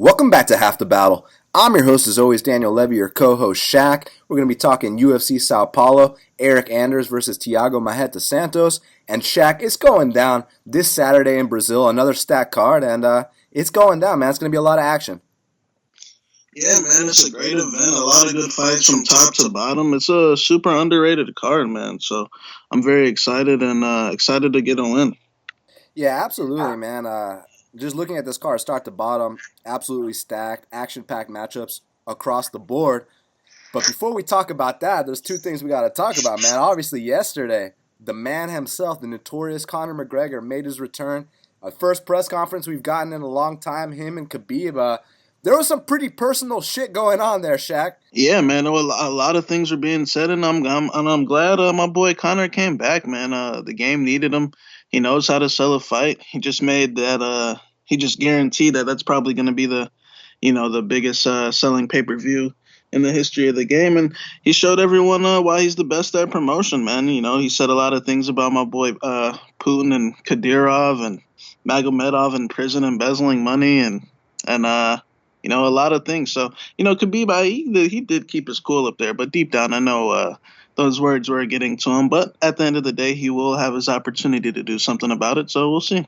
Welcome back to Half the Battle. I'm your host, as always, Daniel Levy, your co-host, Shaq. We're going to be talking UFC Sao Paulo, Eryk Anders versus Thiago Santos. And Shaq, it's going down this Saturday in Brazil, another stacked card, and it's going down, man. It's going to be a lot of action. Yeah, man, it's a great event. A lot of good fights from top to bottom. It's a super underrated card, man. So I'm very excited and excited to get a win. Yeah, absolutely, man. Just looking at this card, start to bottom, absolutely stacked, action-packed matchups across the board. But before we talk about that, there's two things we got to talk about, man. Obviously, yesterday, the man himself, the notorious Conor McGregor, made his return. First press conference we've gotten in a long time, him and Khabib. There was some pretty personal shit going on there, Shaq. Yeah, man. A lot of things are being said, and I'm glad my boy Conor came back, man. The game needed him. He knows how to sell a fight. He just made that. He just guaranteed that that's probably going to be the biggest selling pay-per-view in the history of the game, and he showed everyone why he's the best at promotion, man. He said a lot of things about my boy Putin and Kadyrov and Magomedov in prison embezzling money and a lot of things. So, Khabib, he did keep his cool up there, but deep down, I know those words were getting to him. But at the end of the day, he will have his opportunity to do something about it, so we'll see.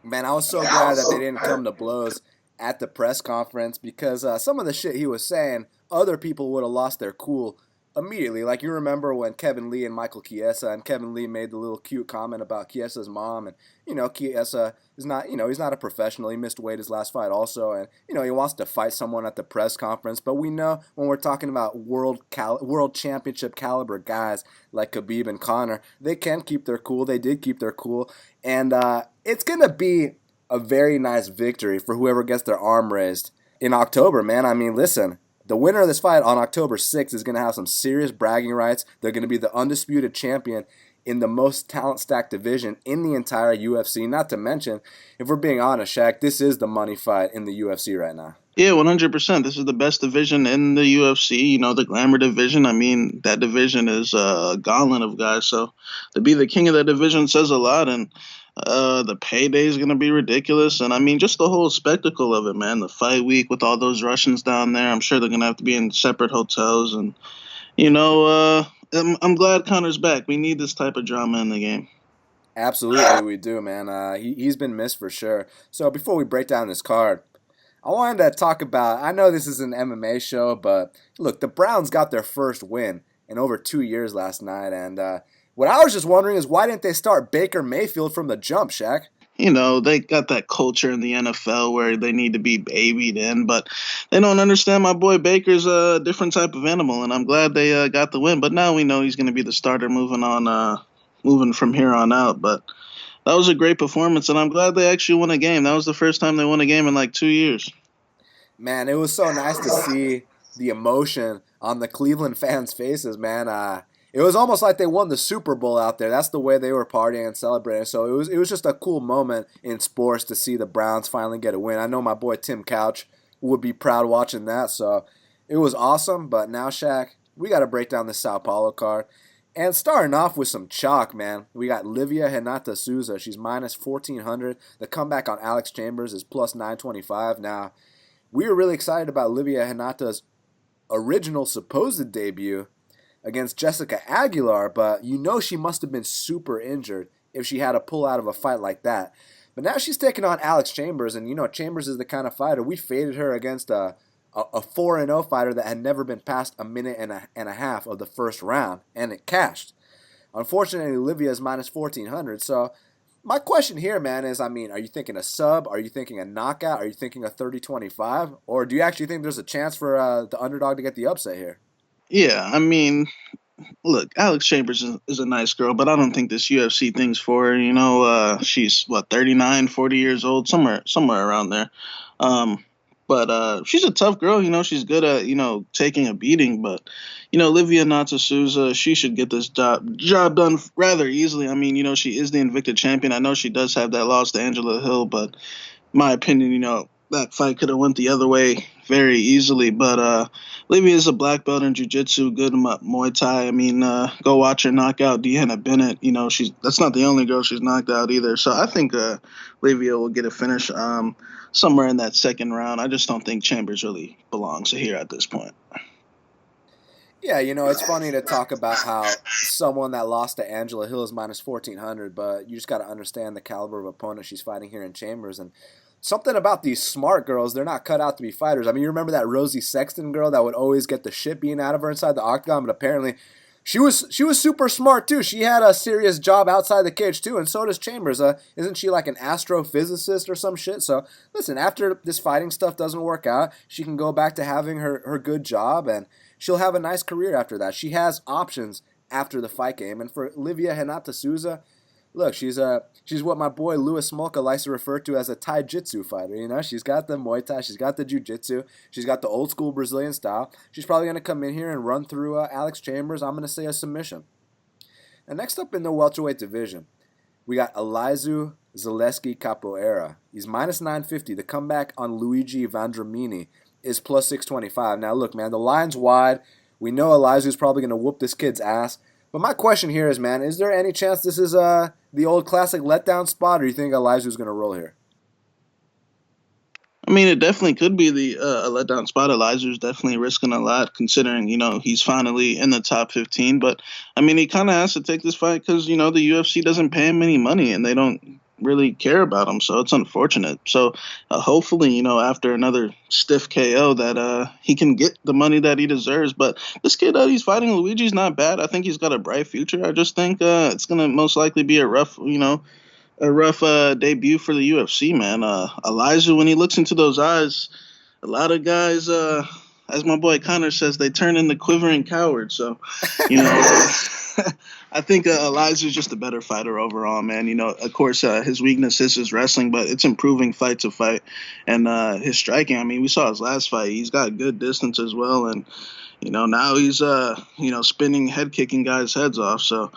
Man, I was so glad that they didn't come to blows at the press conference because some of the shit he was saying, other people would have lost their cool immediately. Like, you remember when Kevin Lee and Michael Chiesa, and Kevin Lee made the little cute comment about Chiesa's mom, and, Chiesa is not, he's not a professional. He missed weight his last fight also, and, he wants to fight someone at the press conference. But we know when we're talking about world championship caliber guys like Khabib and Conor, they can keep their cool. They did keep their cool, and it's going to be a very nice victory for whoever gets their arm raised in October, man. I mean, listen, the winner of this fight on October 6th is going to have some serious bragging rights. They're going to be the undisputed champion in the most talent-stacked division in the entire UFC. Not to mention, if we're being honest, Shaq, this is the money fight in the UFC right now. Yeah, 100%. This is the best division in the UFC, the glamour division. I mean, that division is a gauntlet of guys. So to be the king of that division says a lot, and the payday is going to be ridiculous. And, I mean, just the whole spectacle of it, man. The fight week with all those Russians down there. I'm sure they're going to have to be in separate hotels. And, I'm glad Conor's back. We need this type of drama in the game. Absolutely, we do, man. He's been missed for sure. So before we break down this card, I wanted to talk about, I know this is an MMA show, but look, the Browns got their first win in over 2 years last night. And what I was just wondering is why didn't they start Baker Mayfield from the jump, Shaq? They got that culture in the NFL where they need to be babied in, but they don't understand my boy Baker's a different type of animal, and I'm glad they got the win. But now we know he's going to be the starter moving from here on out. But that was a great performance, and I'm glad they actually won a game. That was the first time they won a game in like 2 years. Man, it was so nice to see the emotion on the Cleveland fans' faces, man. It was almost like they won the Super Bowl out there. That's the way they were partying and celebrating. So it was just a cool moment in sports to see the Browns finally get a win. I know my boy Tim Couch would be proud watching that. So it was awesome. But now, Shaq, we got to break down the Sao Paulo card. And starting off with some chalk, man. We got Livia Renata Souza. She's minus 1,400. The comeback on Alex Chambers is plus 925. Now, we were really excited about Livia Renata's original supposed debut against Jessica Aguilar, but she must have been super injured if she had to pull out of a fight like that. But now she's taking on Alex Chambers, and Chambers is the kind of fighter, we faded her against a 4-0 fighter that had never been past a minute and a half of the first round, and it cashed. Unfortunately, Livia is minus 1,400, so my question here, man, is, are you thinking a sub? Are you thinking a knockout? Are you thinking a 30-25? Or do you actually think there's a chance for the underdog to get the upset here? Yeah, I mean, look, Alex Chambers is a nice girl, but I don't think this UFC thing's for her. She's, 39, 40 years old, somewhere around there. But she's a tough girl. She's good at, taking a beating. But, Livia Renata Souza, she should get this job done rather easily. I mean, she is the Invicta champion. I know she does have that loss to Angela Hill, but my opinion, that fight could have went the other way very easily. But Livia is a black belt in jiu-jitsu, good in Muay Thai. I mean, go watch her knock out Deanna Bennett. You know, that's not the only girl she's knocked out either. So I think Livia will get a finish somewhere in that second round. I just don't think Chambers really belongs here at this point. Yeah, it's funny to talk about how someone that lost to Angela Hill is minus 1,400, but you just got to understand the caliber of opponent she's fighting here in Chambers. And something about these smart girls, they're not cut out to be fighters. I mean, you remember that Rosie Sexton girl that would always get the shit beaten out of her inside the octagon, but apparently she was super smart too. She had a serious job outside the cage too, and so does Chambers. Isn't she like an astrophysicist or some shit? So listen, after this fighting stuff doesn't work out, she can go back to having her good job, and she'll have a nice career after that. She has options after the fight game. And for Livia Renata Souza, look, she's what my boy Louis Smolka likes to refer to as a Taijitsu fighter. She's got the Muay Thai, she's got the Jiu-Jitsu, she's got the old school Brazilian style. She's probably going to come in here and run through Alex Chambers. I'm going to say a submission. And next up in the welterweight division, we got Elizeu Zaleski Capoeira. He's minus 950. The comeback on Luigi Vandramini is plus 625. Now, look, man, the line's wide. We know Elizeu's probably going to whoop this kid's ass. But my question here is, man, is there any chance this is the old classic letdown spot, or do you think Elizeu's going to roll here? I mean, it definitely could be a letdown spot. Elizeu's definitely risking a lot, considering he's finally in the top 15. But I mean, he kind of has to take this fight because the UFC doesn't pay him any money, and they don't really care about him, so it's unfortunate. So hopefully, after another stiff KO, that he can get the money that he deserves. But this kid that he's fighting, Luigi's not bad. I think he's got a bright future. I just think it's gonna most likely be a rough debut for the UFC, man. Elizeu, when he looks into those eyes, a lot of guys, as my boy Connor says, they turn into quivering cowards. So, I think Elizeu's just a better fighter overall, man. Of course, his weakness is his wrestling, but it's improving fight to fight. And his striking, I mean, we saw his last fight. He's got good distance as well. And, now he's, spinning, head kicking guys' heads off. So,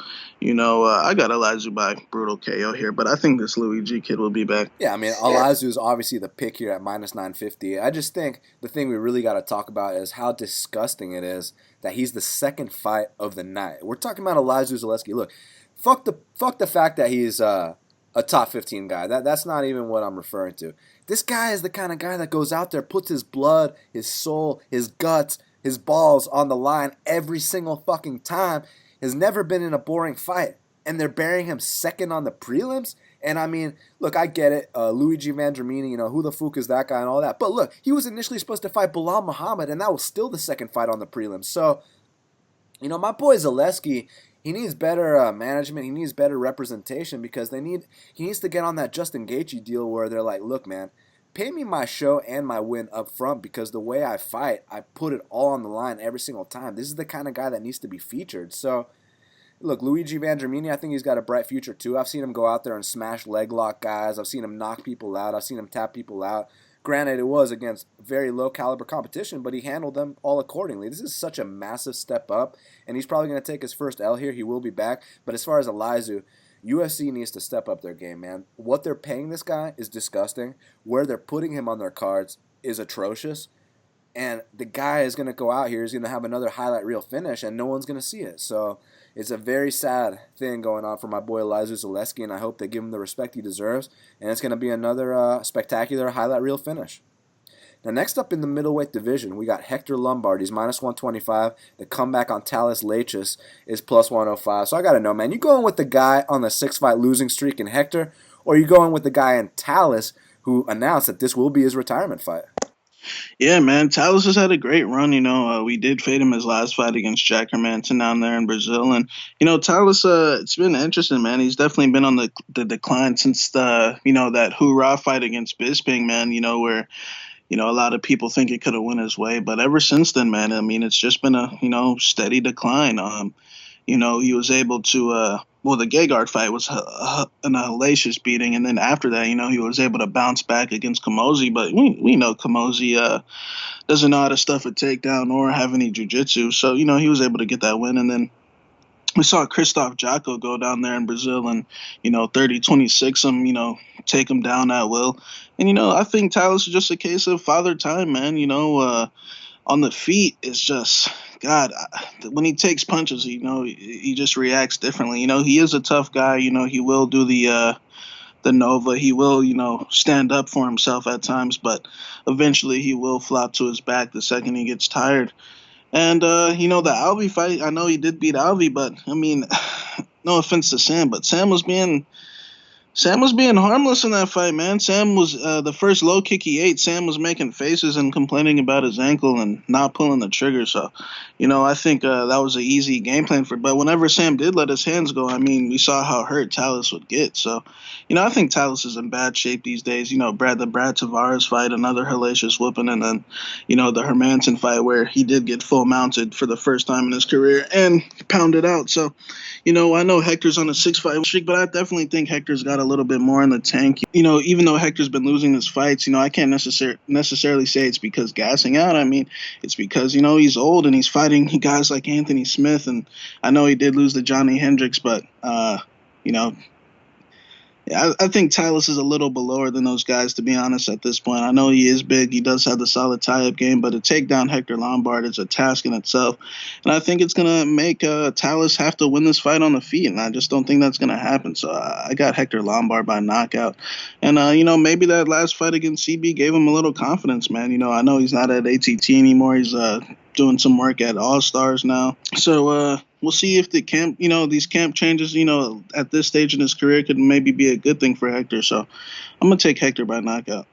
I got Elizeu by brutal KO here, but I think this Luigi kid will be back. Yeah, I mean, Elizeu is obviously the pick here at minus 950. I just think the thing we really got to talk about is how disgusting it is that he's the second fight of the night. We're talking about Elizeu Zaleski. Look, fuck the fact that he's a top 15 guy. That's not even what I'm referring to. This guy is the kind of guy that goes out there, puts his blood, his soul, his guts, his balls on the line every single fucking time. Has never been in a boring fight, and they're burying him second on the prelims. And I mean, look, I get it. Luigi Vandramini, who the fuck is that guy and all that. But look, he was initially supposed to fight Bilal Muhammad, and that was still the second fight on the prelims. So, my boy Zaleski, he needs better management. He needs better representation because he needs to get on that Justin Gaethje deal where they're like, look, man, pay me my show and my win up front because the way I fight, I put it all on the line every single time. This is the kind of guy that needs to be featured. So, look, Luigi Vandramini, I think he's got a bright future too. I've seen him go out there and smash leg lock guys. I've seen him knock people out. I've seen him tap people out. Granted, it was against very low caliber competition, but he handled them all accordingly. This is such a massive step up, and he's probably going to take his first L here. He will be back. But as far as Elizeu, UFC needs to step up their game, man. What they're paying this guy is disgusting. Where they're putting him on their cards is atrocious. And the guy is going to go out here, he's going to have another highlight reel finish, and no one's going to see it. So it's a very sad thing going on for my boy Elizeu Zaleski, and I hope they give him the respect he deserves. And it's going to be another spectacular highlight reel finish. Now, next up in the middleweight division, we got Hector Lombard. He's minus 125. The comeback on Thales Leites is plus 105. So I got to know, man, you going with the guy on the 6-fight losing streak in Hector, or are you going with the guy in Thales who announced that this will be his retirement fight? Yeah, man, Thales has had a great run. We did fade him his last fight against Jack Hermanson down there in Brazil. And, Thales, it's been interesting, man. He's definitely been on the decline since that hoorah fight against Bisping, man, where a lot of people think it could have went his way. But ever since then, man, I mean, it's just been a, steady decline. He was able to, the Gegard fight was an hellacious beating. And then after that, he was able to bounce back against Kamosi. But we know Kamosi doesn't know how to stuff a takedown or have any jiu-jitsu. So, he was able to get that win. And then We saw Christoph Jacko go down there in Brazil and, 30-26 him, take him down at will. And, I think Thales is just a case of father time, man. On the feet, it's just, God, when he takes punches, he just reacts differently. He is a tough guy. He will do the Nova. He will, stand up for himself at times, but eventually he will flop to his back the second he gets tired. And the Alvey fight, I know he did beat Alvey, but I mean, no offense to Sam, but Sam was being harmless in that fight, man. Sam was the first low kick he ate. Sam was making faces and complaining about his ankle and not pulling the trigger. So, I think that was an easy game plan for. But whenever Sam did let his hands go, I mean, we saw how hurt Thales would get. So, I think Thales is in bad shape these days. The Brad Tavares fight, another hellacious whooping, and then, the Hermanson fight where he did get full mounted for the first time in his career and pounded out. So, I know Hector's on a 6-fight streak, but I definitely think Hector's got a little bit more in the tank. Even though Hector's been losing his fights, I can't necessarily say it's because gassing out. I mean, it's because, he's old and he's fighting guys like Anthony Smith. And I know he did lose to Johnny Hendricks, but, you know, yeah, I think Thales is a little below than those guys, to be honest, at this point. I know he is big. He does have the solid tie-up game, but to take down Hector Lombard is a task in itself. And I think it's going to make Thales have to win this fight on the feet, and I just don't think that's going to happen. So I got Hector Lombard by knockout. And, maybe that last fight against CB gave him a little confidence, man. I know he's not at ATT anymore. He's doing some work at All-Stars now. So we'll see if the camp, these camp changes, at this stage in his career could maybe be a good thing for Hector. So I'm going to take Hector by knockout.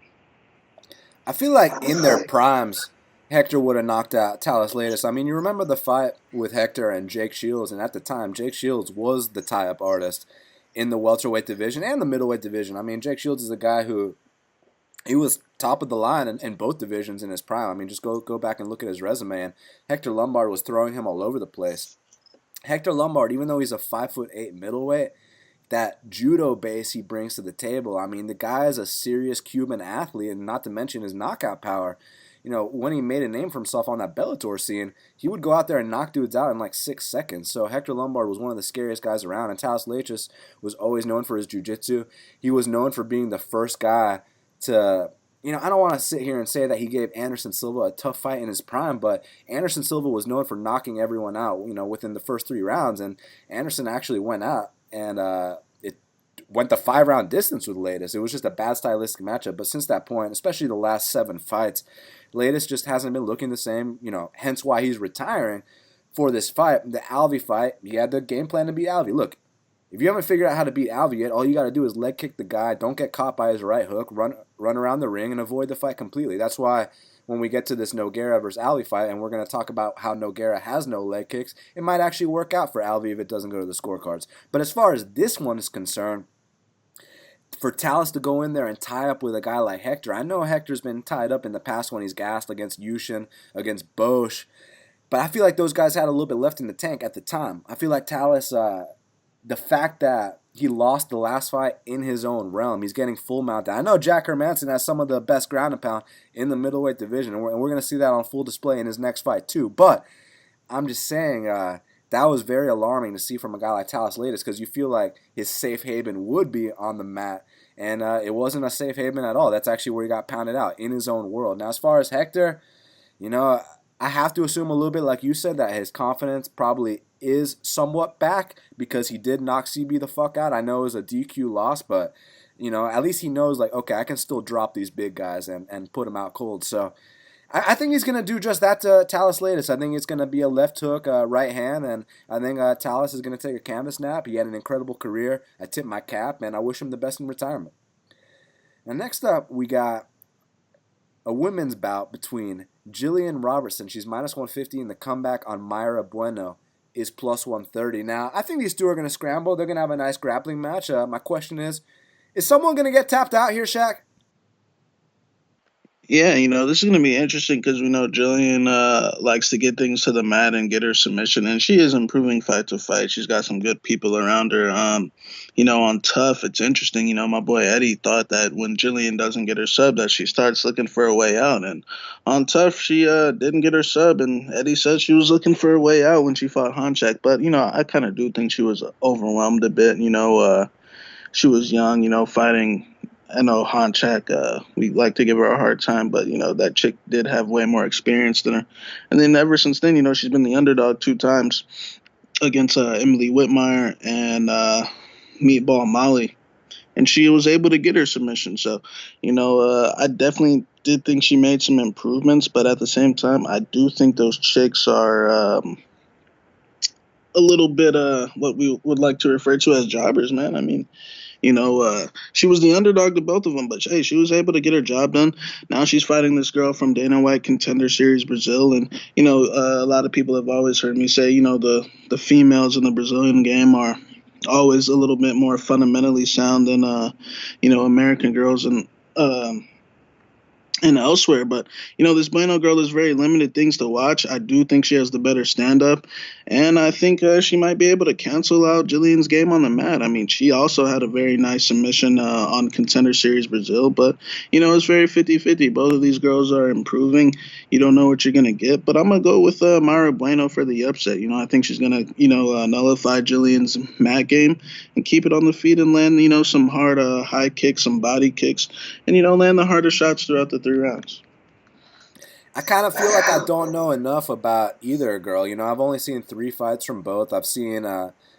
I feel like in their primes, Hector would have knocked out Thales Leites. I mean, you remember the fight with Hector and Jake Shields, and at the time, Jake Shields was the tie-up artist in the welterweight division and the middleweight division. I mean, Jake Shields is a guy who he was top of the line in both divisions in his prime. I mean, just go back and look at his resume, and Hector Lombard was throwing him all over the place. Hector Lombard, even though he's a 5'8" middleweight, that judo base he brings to the table. I mean, the guy is a serious Cuban athlete, and not to mention his knockout power. When he made a name for himself on that Bellator scene, he would go out there and knock dudes out in like 6 seconds. So Hector Lombard was one of the scariest guys around, and Thales Leites was always known for his jiu-jitsu. He was known for being the first guy to, I don't want to sit here and say that he gave Anderson Silva a tough fight in his prime, but Anderson Silva was known for knocking everyone out, within the first 3 rounds, and Anderson actually went out, and it went the 5-round distance with Leites. It was just a bad stylistic matchup, but since that point, especially the last 7 fights, Leites just hasn't been looking the same, hence why he's retiring for this fight. The Alvey fight, he had the game plan to beat Alvey. Look, if you haven't figured out how to beat Alvey yet, all you got to do is leg kick the guy, don't get caught by his right hook, run around the ring, and avoid the fight completely. That's why when we get to this Nogueira versus Alvey fight, and we're going to talk about how Nogueira has no leg kicks, it might actually work out for Alvey if it doesn't go to the scorecards. But as far as this one is concerned, for Thales to go in there and tie up with a guy like Hector, I know Hector's been tied up in the past when he's gassed against Yushin, against Bosch, but I feel like those guys had a little bit left in the tank at the time. I feel like Thales, the fact that he lost the last fight in his own realm, he's getting full mounted. I know Jack Hermanson has some of the best ground and pound in the middleweight division, and we're going to see that on full display in his next fight too. But I'm just saying that was very alarming to see from a guy like Thales Leites, because you feel like his safe haven would be on the mat, and it wasn't a safe haven at all. That's actually where he got pounded out, in his own world. Now, as far as Hector, I have to assume a little bit, like you said, that his confidence probably is somewhat back because he did knock CB the fuck out. I know it was a DQ loss, but, at least he knows, like, okay, I can still drop these big guys and put them out cold. So I think he's going to do just that to Thales Leites. I think it's going to be a left hook, right hand, and I think Thales is going to take a canvas nap. He had an incredible career. I tip my cap, and I wish him the best in retirement. Now, next up, we got a women's bout between Gillian Robertson. She's minus 150, and the comeback on Mayra Bueno is plus 130. Now, I think these two are going to scramble. They're going to have a nice grappling match. My question is someone going to get tapped out here, Shaq? Yeah, this is going to be interesting because we know Gillian likes to get things to the mat and get her submission, and she is improving fight to fight. She's got some good people around her. On tough, it's interesting. My boy Eddie thought that when Gillian doesn't get her sub, that she starts looking for a way out, and on tough, she didn't get her sub, and Eddie said she was looking for a way out when she fought Honchak. But I kind of do think she was overwhelmed a bit. She was young, fighting. I know Honchak, we like to give her a hard time, but that chick did have way more experience than her. And then ever since then, she's been the underdog 2 times against Emily Whitmire and Meatball Molly, and she was able to get her submission. So, I definitely did think she made some improvements, but at the same time, I do think those chicks are a little bit what we would like to refer to as jobbers, man. I mean, she was the underdog to both of them, but hey, she was able to get her job done. Now she's fighting this girl from Dana White Contender Series Brazil, and a lot of people have always heard me say, the females in the Brazilian game are always a little bit more fundamentally sound than American girls and elsewhere. But this Bueno girl is very limited things to watch. I do think she has the better stand up, and I think she might be able to cancel out Gillian's game on the mat. I mean, she also had a very nice submission on Contender Series Brazil, but it's very 50-50. Both of these girls are improving. You don't know what you're gonna get, but I'm gonna go with Mayra Bueno for the upset. I think she's gonna nullify Gillian's mat game and keep it on the feet and land some hard high kicks, some body kicks, and land the harder shots throughout the 3 rounds. I kind of feel like I don't know enough about either girl. I've only seen 3 fights from both. I've seen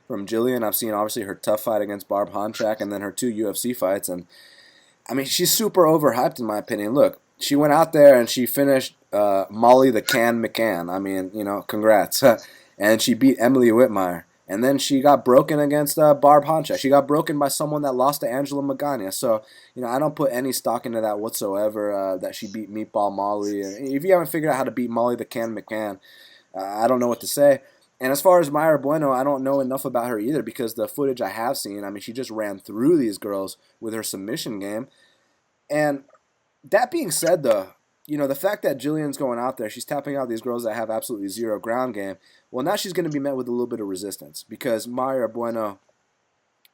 from Gillian, I've seen obviously her tough fight against Barb Honchak and then her 2 UFC fights. And I mean, she's super overhyped in my opinion. Look, she went out there and she finished Molly the Can McCann. I mean, congrats. And she beat Emily Whitmire. And then she got broken against Barb Honchak. She got broken by someone that lost to Angela Magana. So, I don't put any stock into that whatsoever, that she beat Meatball Molly. If you haven't figured out how to beat Molly the Can McCann, I don't know what to say. And as far as Mayra Bueno, I don't know enough about her either because the footage I have seen, I mean, she just ran through these girls with her submission game. And that being said, though, the fact that Gillian's going out there, she's tapping out these girls that have absolutely zero ground game. Well, now she's going to be met with a little bit of resistance because Mayra Bueno,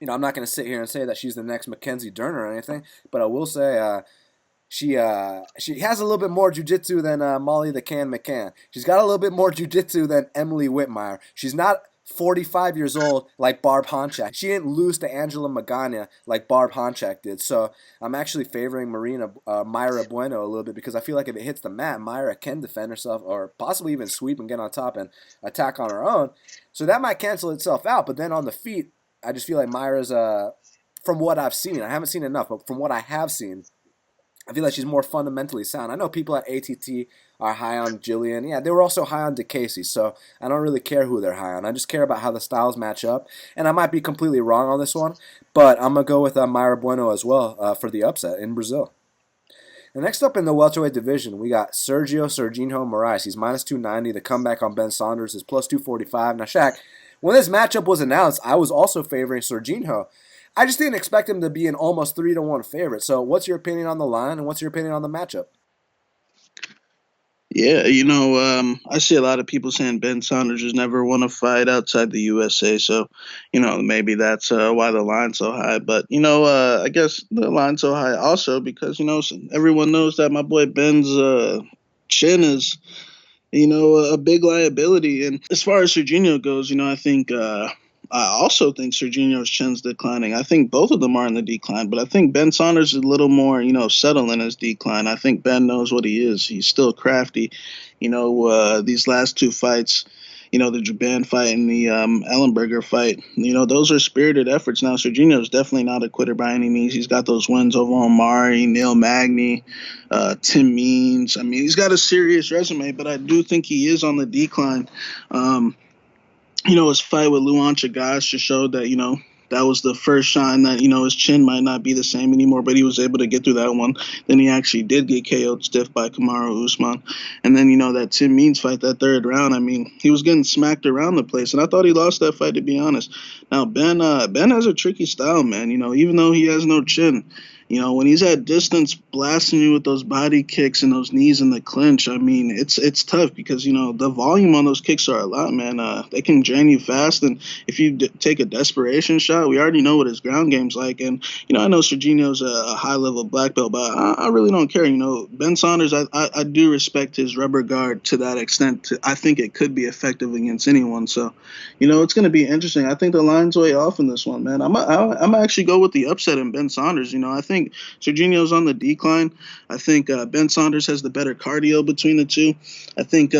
I'm not going to sit here and say that she's the next Mackenzie Dern or anything, but I will say she has a little bit more jiu-jitsu than Molly the Can McCann. She's got a little bit more jiu-jitsu than Emily Whitmire. She's not 45 years old like Barb Honchak. She didn't lose to Angela Magana like Barb Honchak did. So I'm actually favoring Mayra Bueno a little bit because I feel like if it hits the mat, Mayra can defend herself or possibly even sweep and get on top and attack on her own. So that might cancel itself out. But then on the feet, I just feel like Mayra's, from what I've seen, I haven't seen enough, but from what I have seen, I feel like she's more fundamentally sound. I know people at ATT are high on Gillian. Yeah, they were also high on DeCasey, so I don't really care who they're high on. I just care about how the styles match up. And I might be completely wrong on this one, but I'm going to go with Mayra Bueno as well for the upset in Brazil. And next up in the welterweight division, we got Sergio Moraes. He's minus 290. The comeback on Ben Saunders is plus 245. Now, Shaq, when this matchup was announced, I was also favoring Sergio. I just didn't expect him to be an almost 3-1 favorite. So what's your opinion on the line and what's your opinion on the matchup? Yeah, I see a lot of people saying Ben Saunders has never won a fight outside the USA, so, maybe that's why the line's so high. But, I guess the line's so high also because, everyone knows that my boy Ben's chin is, a big liability. And as far as Sergio goes, I also think Sergio's chin's declining. I think both of them are in the decline, but I think Ben Saunders is a little more, settled in his decline. I think Ben knows what he is. He's still crafty. These last 2 fights, the Jaban fight and the Ellenberger fight, those are spirited efforts. Now, Sergio's definitely not a quitter by any means. He's got those wins over Omari, Neil Magny, Tim Means. I mean, he's got a serious resume, but I do think he is on the decline. His fight with Luan Chagas just showed that, that was the first sign that, his chin might not be the same anymore, but he was able to get through that one. Then he actually did get KO'd stiff by Kamaru Usman. And then, that Tim Means fight, that 3rd round, I mean, he was getting smacked around the place, and I thought he lost that fight, to be honest. Now, Ben has a tricky style, man. Even though he has no chin, You know, when he's at distance blasting you with those body kicks and those knees in the clinch, I mean, it's tough because, you know, the volume on those kicks are a lot, man. They can drain you fast. And if you take a desperation shot, we already know what his ground game's like. And, you know, I know Serginho's a high level black belt, but I really don't care. You know, Ben Saunders, I do respect his rubber guard to that extent. I think it could be effective against anyone. So, you know, it's going to be interesting. I think the line's way off in this one, man. I'm actually go with the upset in Ben Saunders. You know, I think Serginho's on the decline. I think Ben Saunders has the better cardio between the two. I think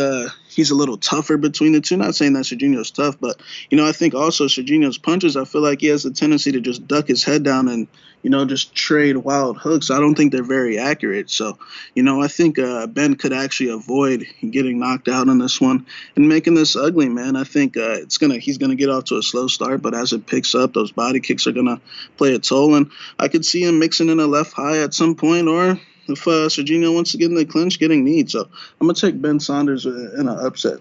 he's a little tougher between the two. Not saying that Serginho's tough, but, you know, I think also Serginho's punches, I feel like he has a tendency to just duck his head down and, you know, just trade wild hooks. I don't think they're very accurate. So, you know, I think Ben could actually avoid getting knocked out in this one and making this ugly, man. I think he's gonna get off to a slow start, but as it picks up, those body kicks are gonna play a toll, and I could see him mixing in a left high at some point, or if Serginho wants to get in the clinch, getting kneed. So I'm gonna take Ben Saunders in an upset.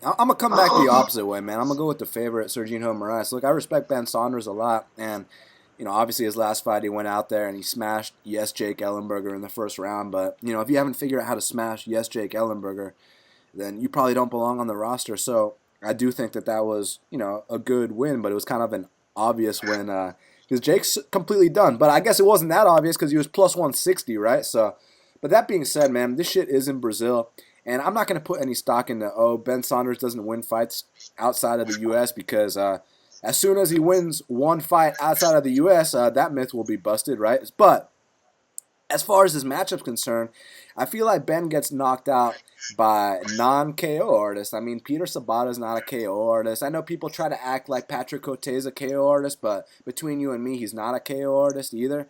I'm gonna come back the opposite way, man. I'm gonna go with the favorite, Sergio Moraes. Look, I respect Ben Saunders a lot, and you know, obviously his last fight he went out there and he smashed Jake Ellenberger in the first round. But you know, if you haven't figured out how to smash Jake Ellenberger, then you probably don't belong on the roster. So I do think that was, you know, a good win, but it was kind of an obvious win because Jake's completely done. But I guess it wasn't that obvious because he was plus 160, right? So, but that being said, man, this shit is in Brazil. And I'm not going to put any stock into, Ben Saunders doesn't win fights outside of the U.S. because as soon as he wins one fight outside of the U.S., that myth will be busted, right? But as far as his matchup's concerned, I feel like Ben gets knocked out by non-KO artists. I mean, Peter Sabata's not a KO artist. I know people try to act like Patrick Cote's a KO artist, but between you and me, he's not a KO artist either.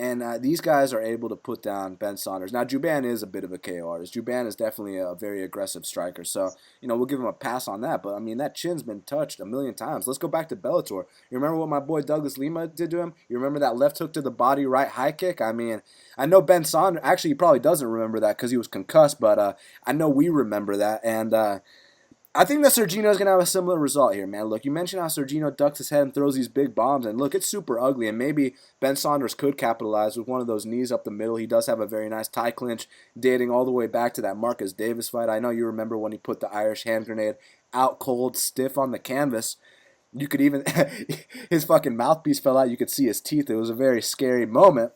And these guys are able to put down Ben Saunders. Now, Juban is a bit of a KO artist. Juban is definitely a very aggressive striker. So, you know, we'll give him a pass on that. But, I mean, that chin's been touched a million times. Let's go back to Bellator. You remember what my boy Douglas Lima did to him? You remember that left hook to the body, right high kick? I mean, I know Ben Saunders, actually, he probably doesn't remember that because he was concussed. But I know we remember that. And I think that Serginho is going to have a similar result here, man. Look, you mentioned how Serginho ducks his head and throws these big bombs, and look, it's super ugly, and maybe Ben Saunders could capitalize with one of those knees up the middle. He does have a very nice tie clinch, dating all the way back to that Marcus Davis fight. I know you remember when he put the Irish hand grenade out cold, stiff on the canvas. You could even, his fucking mouthpiece fell out. You could see his teeth. It was a very scary moment.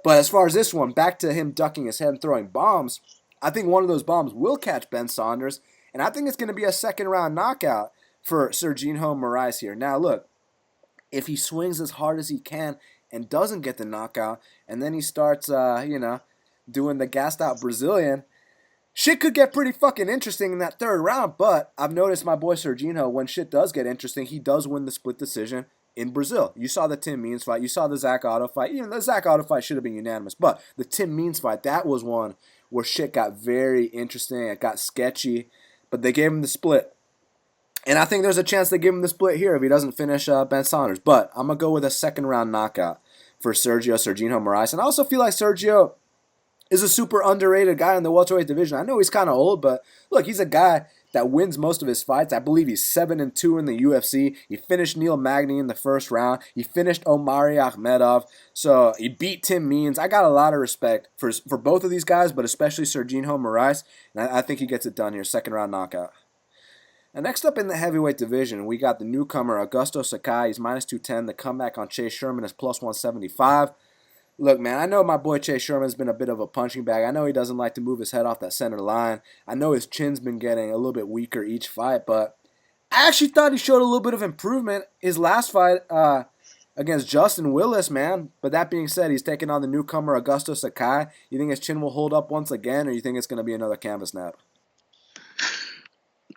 But as far as this one, back to him ducking his head and throwing bombs, I think one of those bombs will catch Ben Saunders, and I think it's going to be a second-round knockout for Sergio Moraes here. Now, look, if he swings as hard as he can and doesn't get the knockout, and then he starts, doing the gassed-out Brazilian, shit could get pretty fucking interesting in that third round. But I've noticed my boy Sergio, when shit does get interesting, he does win the split decision in Brazil. You saw the Tim Means fight. You saw the Zach Otto fight. Even the Zach Otto fight should have been unanimous. But the Tim Means fight, that was one where shit got very interesting. It got sketchy. But they gave him the split. And I think there's a chance they give him the split here if he doesn't finish Ben Saunders. But I'm going to go with a second-round knockout for Sergio Moraes. And I also feel like Sergio is a super underrated guy in the welterweight division. I know he's kind of old, but look, he's a guy that wins most of his fights. I believe he's 7-2 in the UFC. He finished Neil Magny in the first round. He finished Omari Akhmedov. So he beat Tim Means. I got a lot of respect for both of these guys, but especially Sergio Moraes. And I think he gets it done here. Second round knockout. Now, next up in the heavyweight division, we got the newcomer Augusto Sakai. He's minus 210. The comeback on Chase Sherman is plus 175. Look, man, I know my boy Chase Sherman's been a bit of a punching bag. I know he doesn't like to move his head off that center line. I know his chin's been getting a little bit weaker each fight, but I actually thought he showed a little bit of improvement his last fight against Justin Willis, man. But that being said, he's taking on the newcomer Augusto Sakai. You think his chin will hold up once again, or you think it's going to be another canvas snap?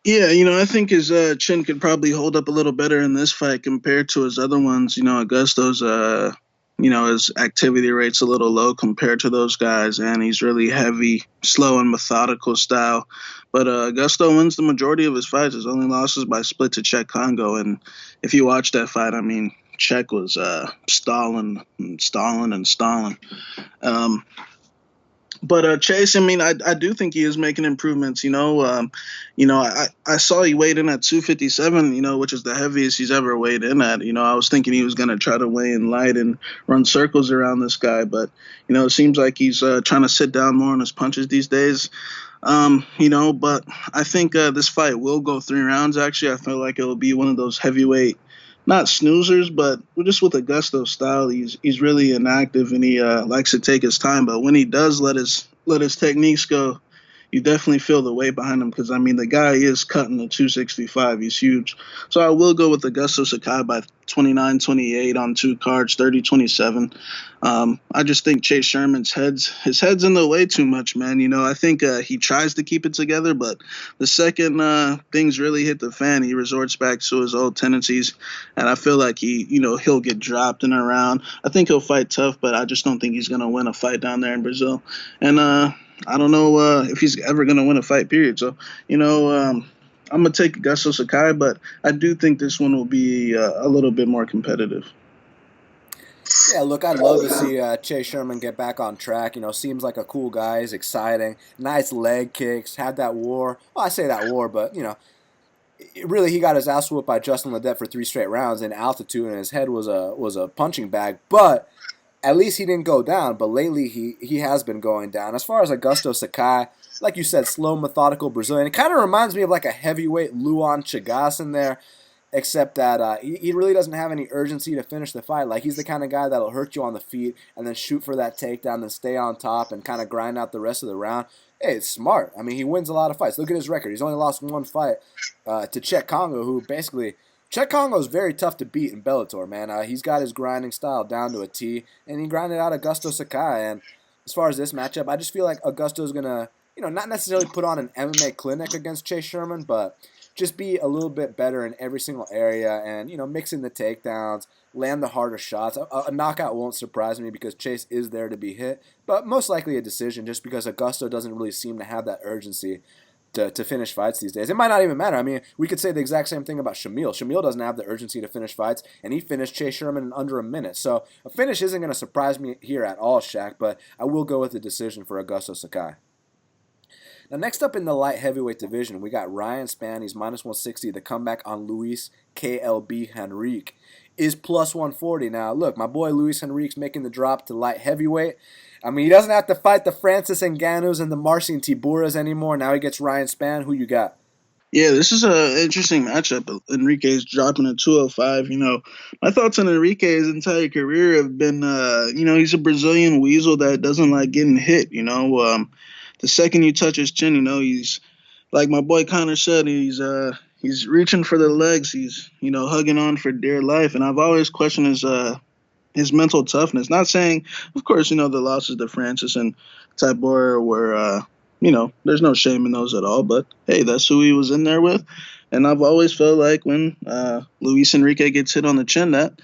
Yeah, you know, I think his chin could probably hold up a little better in this fight compared to his other ones. You know, Augusto's his activity rate's a little low compared to those guys, and he's really heavy, slow, and methodical style. But Augusto wins the majority of his fights. His only losses by split to Czech Congo. And if you watch that fight, I mean, Czech was stalling. But Chase, I mean, I do think he is making improvements. I saw he weighed in at 257, which is the heaviest he's ever weighed in at. I was thinking he was going to try to weigh in light and run circles around this guy, but it seems like he's trying to sit down more on his punches these days. But I think this fight will go 3 rounds. Actually, I feel like it will be one of those heavyweight, not snoozers, but just with Augusto style. He's really inactive and he likes to take his time. But when he does let his techniques go, you definitely feel the weight behind him because I mean the guy is cutting the 265. He's huge. So I will go with Augusto Sakai by 29-28 on 2 cards, 30-27. I just think Chase Sherman's his head's in the way too much, man. I think he tries to keep it together, but the second things really hit the fan, he resorts back to his old tendencies, and I feel like he'll get dropped in a round. I think he'll fight tough, but I just don't think he's gonna win a fight down there in Brazil. And I don't know if he's ever going to win a fight, period. So, I'm going to take Augusto Sakai, but I do think this one will be a little bit more competitive. Yeah, look, I'd love to see Chase Sherman get back on track. Seems like a cool guy. He's exciting. Nice leg kicks. Had that war. Well, I say that war, but, really he got his ass whooped by Justin Ledet for 3 straight rounds in altitude, and his head was a punching bag. But at least he didn't go down, but lately he has been going down. As far as Augusto Sakai, like you said, slow, methodical Brazilian. It kind of reminds me of like a heavyweight Luan Chagas in there, except that he really doesn't have any urgency to finish the fight. Like, he's the kind of guy that'll hurt you on the feet and then shoot for that takedown, then stay on top and kind of grind out the rest of the round. Hey, it's smart. I mean, he wins a lot of fights. Look at his record. He's only lost one fight to Czech Congo, who basically – Czech Congo is very tough to beat in Bellator, man. He's got his grinding style down to a T, and he grinded out Augusto Sakai. And as far as this matchup, I just feel like Augusto's going to, not necessarily put on an MMA clinic against Chase Sherman, but just be a little bit better in every single area and, mix in the takedowns, land the harder shots. A knockout won't surprise me because Chase is there to be hit, but most likely a decision just because Augusto doesn't really seem to have that urgency to finish fights these days. It might not even matter. I mean, we could say the exact same thing about Shamil. Shamil doesn't have the urgency to finish fights, and he finished Chase Sherman in under a minute. So a finish isn't going to surprise me here at all, Shaq, but I will go with the decision for Augusto Sakai. Now, next up in the light heavyweight division, we got Ryan Spann. He's minus 160. The comeback on Luis KLB Henrique is plus 140. Now, look, my boy Luis Henrique's making the drop to light heavyweight. I mean, he doesn't have to fight the Francis Ngannous and the Marcin Tiburas anymore. Now he gets Ryan Spann. Who you got? Yeah, this is an interesting matchup. Enrique's dropping to 205. My thoughts on Enrique's entire career have been, he's a Brazilian weasel that doesn't like getting hit. The second you touch his chin, he's like my boy Connor said, he's reaching for the legs. He's hugging on for dear life, and I've always questioned his mental toughness. Not saying, of course, the losses to Francis and Tybura were, there's no shame in those at all. But hey, that's who he was in there with, and I've always felt like when Luis Enrique gets hit on the chin, that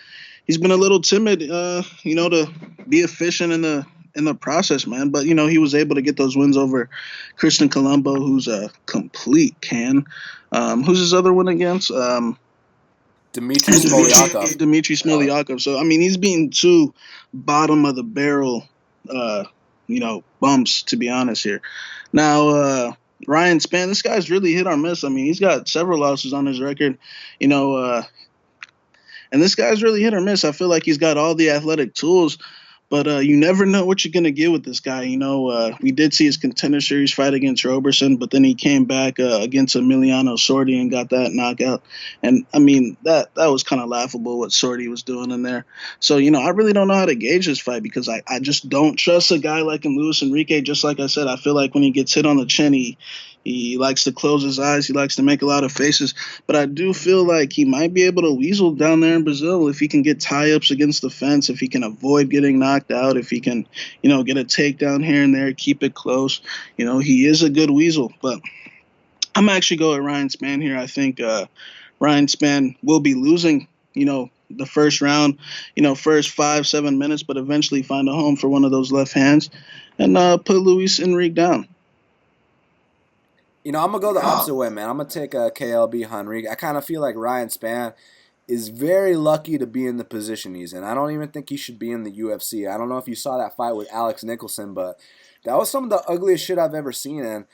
he's been a little timid, to be efficient in the process, man. But he was able to get those wins over Christian Colombo, who's a complete can. Who's his other one against? Dmitry Smoliakov. Dmitry Smoliakov. So I mean, he's beating two bottom of the barrel, bumps, to be honest here. Now, Ryan Spann, this guy's really hit or miss. I mean, he's got several losses on his record, and this guy's really hit or miss. I feel like he's got all the athletic tools, but you never know what you're going to get with this guy. We did see his contender series fight against Robertson, but then he came back against Emiliano Sordi and got that knockout. And, I mean, that was kind of laughable what Sordi was doing in there. So, I really don't know how to gauge this fight because I just don't trust a guy like Luis Enrique. Just like I said, I feel like when he gets hit on the chin, he likes to close his eyes. He likes to make a lot of faces. But I do feel like he might be able to weasel down there in Brazil if he can get tie-ups against the fence, if he can avoid getting knocked out, if he can, get a takedown here and there, keep it close. He is a good weasel. But I'm actually going with Ryan Spann here. I think Ryan Spann will be losing, the first round, first 5-7 minutes, but eventually find a home for one of those left hands and put Luis Enrique down. I'm going to go the opposite way, man. I'm going to take KLB Henrique. I kind of feel like Ryan Spann is very lucky to be in the position he's in. I don't even think he should be in the UFC. I don't know if you saw that fight with Alex Nicholson, but that was some of the ugliest shit I've ever seen. And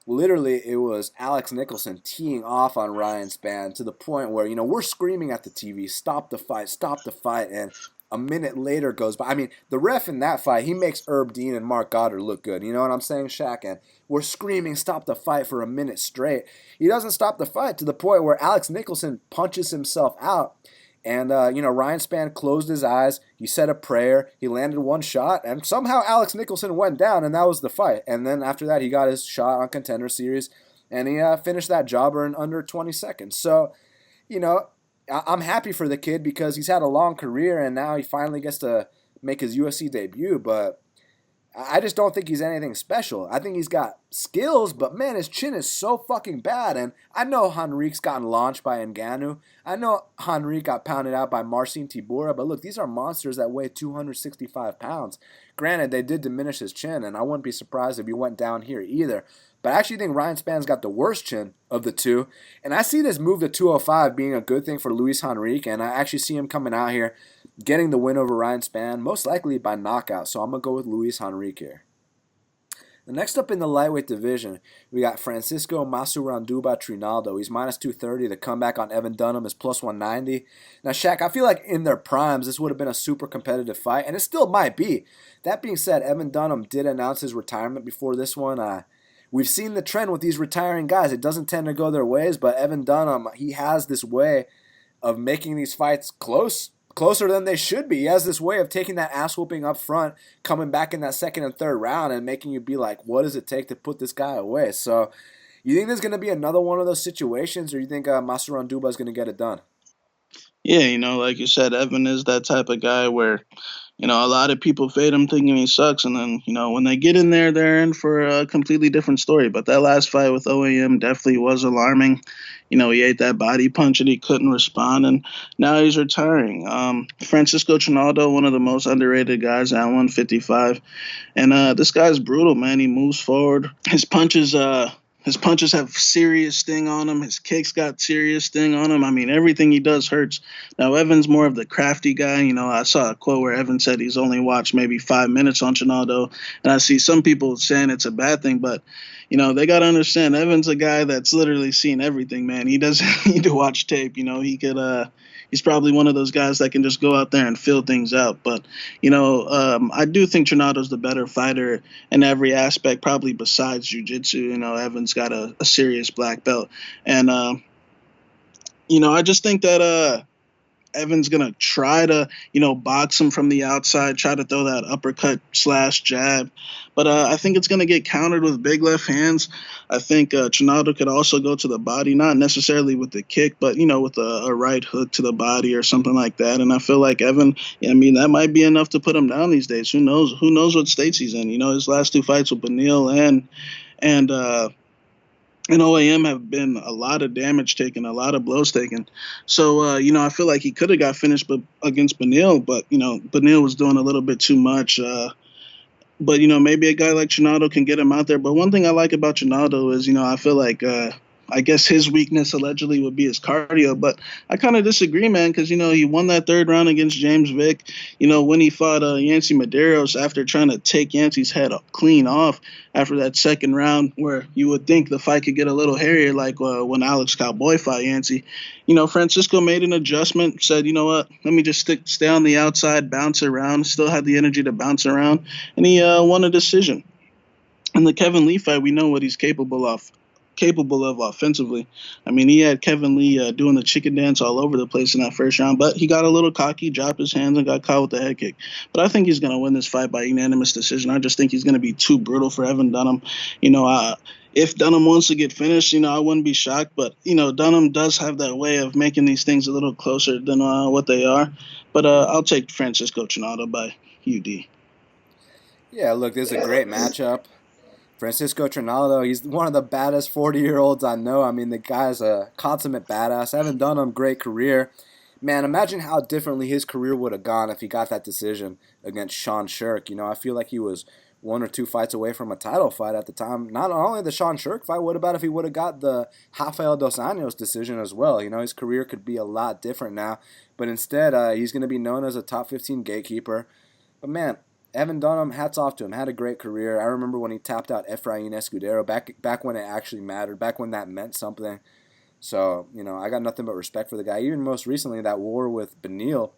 literally, it was Alex Nicholson teeing off on Ryan Spann to the point where, we're screaming at the TV, stop the fight, stop the fight. And a minute later goes by. I mean, the ref in that fight, he makes Herb Dean and Mark Goddard look good. You know what I'm saying, Shaq? And we're screaming, stop the fight for a minute straight. He doesn't stop the fight to the point where Alex Nicholson punches himself out. And, Ryan Spann closed his eyes. He said a prayer. He landed one shot. And somehow Alex Nicholson went down, and that was the fight. And then after that, he got his shot on Contender Series. And he finished that jobber in under 20 seconds. So, I'm happy for the kid because he's had a long career, and now he finally gets to make his UFC debut. But I just don't think he's anything special. I think he's got skills, but man, his chin is so fucking bad. And I know Henrique's gotten launched by Ngannou. I know Henrique got pounded out by Marcin Tybura. But look, these are monsters that weigh 265 pounds. Granted, they did diminish his chin, and I wouldn't be surprised if he went down here either. But I actually think Ryan Spann's got the worst chin of the two. And I see this move to 205 being a good thing for Luis Henrique. And I actually see him coming out here, getting the win over Ryan Spann, most likely by knockout. So I'm going to go with Luis Henrique here. The next up in the lightweight division, we got Francisco Masuranduba Trinaldo. He's minus 230. The comeback on Evan Dunham is plus 190. Now, Shaq, I feel like in their primes, this would have been a super competitive fight, and it still might be. That being said, Evan Dunham did announce his retirement before this one. We've seen the trend with these retiring guys. It doesn't tend to go their ways, but Evan Dunham, he has this way of making these fights closer than they should be. He has this way of taking that ass whooping up front, coming back in that second and third round, and making you be like, what does it take to put this guy away? So, you think there's going to be another one of those situations, or you think Masuranduba is going to get it done? Yeah, like you said, Evan is that type of guy where, a lot of people fade him thinking he sucks. And then, when they get in there, they're in for a completely different story. But that last fight with OAM definitely was alarming. He ate that body punch and he couldn't respond. And now he's retiring. Francisco Trinaldo, one of the most underrated guys at 155. And this guy's brutal, man. He moves forward. His punches have serious sting on him. His kicks got serious sting on him. I mean, everything he does hurts. Now, Evan's more of the crafty guy. I saw a quote where Evan said he's only watched maybe 5 minutes on Trinaldo. And I see some people saying it's a bad thing. But, they got to understand, Evan's a guy that's literally seen everything, man. He doesn't need to watch tape. He's probably one of those guys that can just go out there and fill things out. But, I do think Trinaldo's the better fighter in every aspect, probably besides jiu-jitsu. Evan's got a serious black belt. And, I just think that Evan's going to try to, box him from the outside, try to throw that uppercut / jab. But I think it's going to get countered with big left hands. I think Trinaldo could also go to the body, not necessarily with the kick, but, with a right hook to the body or something like that. And I feel like Evan, that might be enough to put him down these days. Who knows? Who knows what states he's in? His last 2 fights with Benil and OAM have been a lot of damage taken, a lot of blows taken. So, I feel like he could have got finished against Benil, but, Benil was doing a little bit too much. But, maybe a guy like Trinaldo can get him out there. But one thing I like about Trinaldo is, I feel like I guess his weakness allegedly would be his cardio, but I kind of disagree, man, because, he won that 3rd round against James Vick. When he fought Yancy Medeiros after trying to take Yancy's head clean off after that 2nd round, where you would think the fight could get a little hairier, like when Alex Cowboy fought Yancy. Francisco made an adjustment, said, what, let me just stay on the outside, bounce around, still had the energy to bounce around, and he won a decision. In the Kevin Lee fight, we know what he's capable of offensively. I mean, he had Kevin Lee doing the chicken dance all over the place in that 1st round, but he got a little cocky, dropped his hands, and got caught with the head kick. But I think he's going to win this fight by unanimous decision. I just think he's going to be too brutal for Evan Dunham. If Dunham wants to get finished, I wouldn't be shocked. But, Dunham does have that way of making these things a little closer than what they are. But I'll take Francisco Trinaldo by UD. Yeah, look, this is a great matchup. Francisco Trinaldo, he's one of the baddest 40-year-olds I know. I mean, the guy's a consummate badass. Evan Dunham, great career. Man, imagine how differently his career would have gone if he got that decision against Sean Shirk. I feel like he was 1 or 2 fights away from a title fight at the time. Not only the Sean Shirk fight, what about if he would have got the Rafael Dos Anjos decision as well? His career could be a lot different now. But instead, he's going to be known as a top 15 gatekeeper. But man, Evan Dunham, hats off to him. Had a great career. I remember when he tapped out Efrain Escudero back when it actually mattered, back when that meant something. So, I got nothing but respect for the guy. Even most recently, that war with Benil,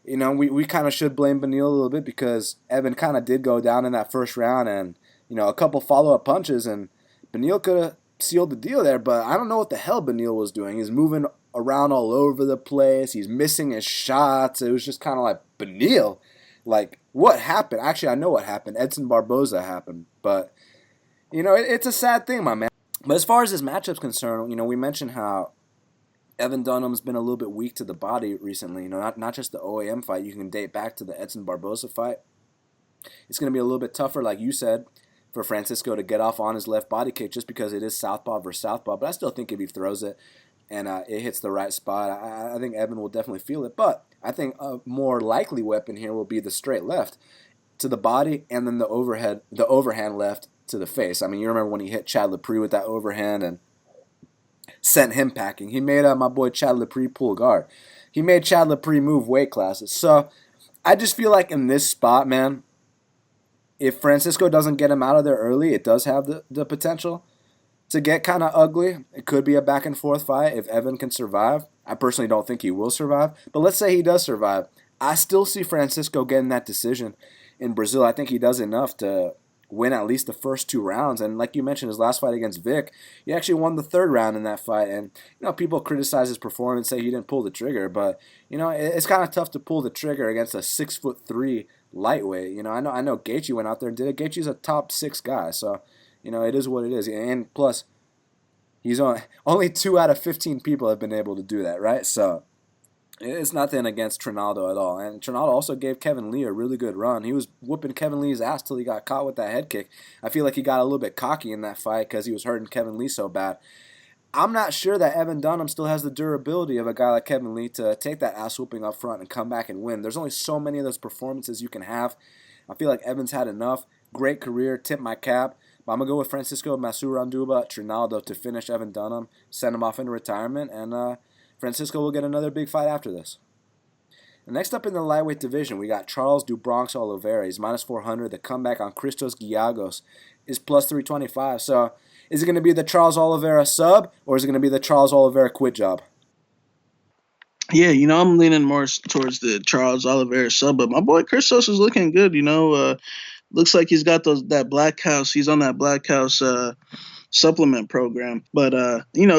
we kind of should blame Benil a little bit because Evan kind of did go down in that first round and, a couple follow-up punches, and Benil could have sealed the deal there, but I don't know what the hell Benil was doing. He's moving around all over the place. He's missing his shots. It was just kind of like, Benil? Like, what happened? Actually, I know what happened. Edson Barboza happened. But, it's a sad thing, my man. But as far as this matchup's concerned, we mentioned how Evan Dunham's been a little bit weak to the body recently. Not just the OAM fight. You can date back to the Edson Barboza fight. It's going to be a little bit tougher, like you said, for Francisco to get off on his left body kick just because it is southpaw versus southpaw. But I still think if he throws it and it hits the right spot, I think Evan will definitely feel it. But I think a more likely weapon here will be the straight left to the body and then the overhand left to the face. I mean, you remember when he hit Chad Lepre with that overhand and sent him packing. He made my boy Chad Lepre pull guard. He made Chad Lepre move weight classes. So I just feel like in this spot, man, if Francisco doesn't get him out of there early, it does have the potential to get kind of ugly. It could be a back and forth fight if Evan can survive. I personally don't think he will survive, but let's say he does survive. I still see Francisco getting that decision in Brazil. I think he does enough to win at least the first 2 rounds. And like you mentioned, his last fight against Vic, he actually won the 3rd round in that fight. And, people criticize his performance, say he didn't pull the trigger. But, it's kind of tough to pull the trigger against a 6'3" lightweight. I know Gaethje went out there and did it. Gaethje's a top 6 guy. So, it is what it is. And plus, he's only 2 out of 15 people have been able to do that, right? So it's nothing against Trinaldo at all. And Trinaldo also gave Kevin Lee a really good run. He was whooping Kevin Lee's ass till he got caught with that head kick. I feel like he got a little bit cocky in that fight because he was hurting Kevin Lee so bad. I'm not sure that Evan Dunham still has the durability of a guy like Kevin Lee to take that ass whooping up front and come back and win. There's only so many of those performances you can have. I feel like Evan's had enough. Great career, tip my cap. But I'm going to go with Francisco Masuranduba Trinaldo to finish Evan Dunham, send him off into retirement, and Francisco will get another big fight after this. And next up in the lightweight division, we got Charles do Bronx Oliveira. He's minus 400. The comeback on Christos Giagos is plus 325. So is it going to be the Charles Oliveira sub, or is it going to be the Charles Oliveira quit job? Yeah, I'm leaning more towards the Charles Oliveira sub, but my boy Christos is looking good. Looks like he's got that Black House. He's on that Black House supplement program. But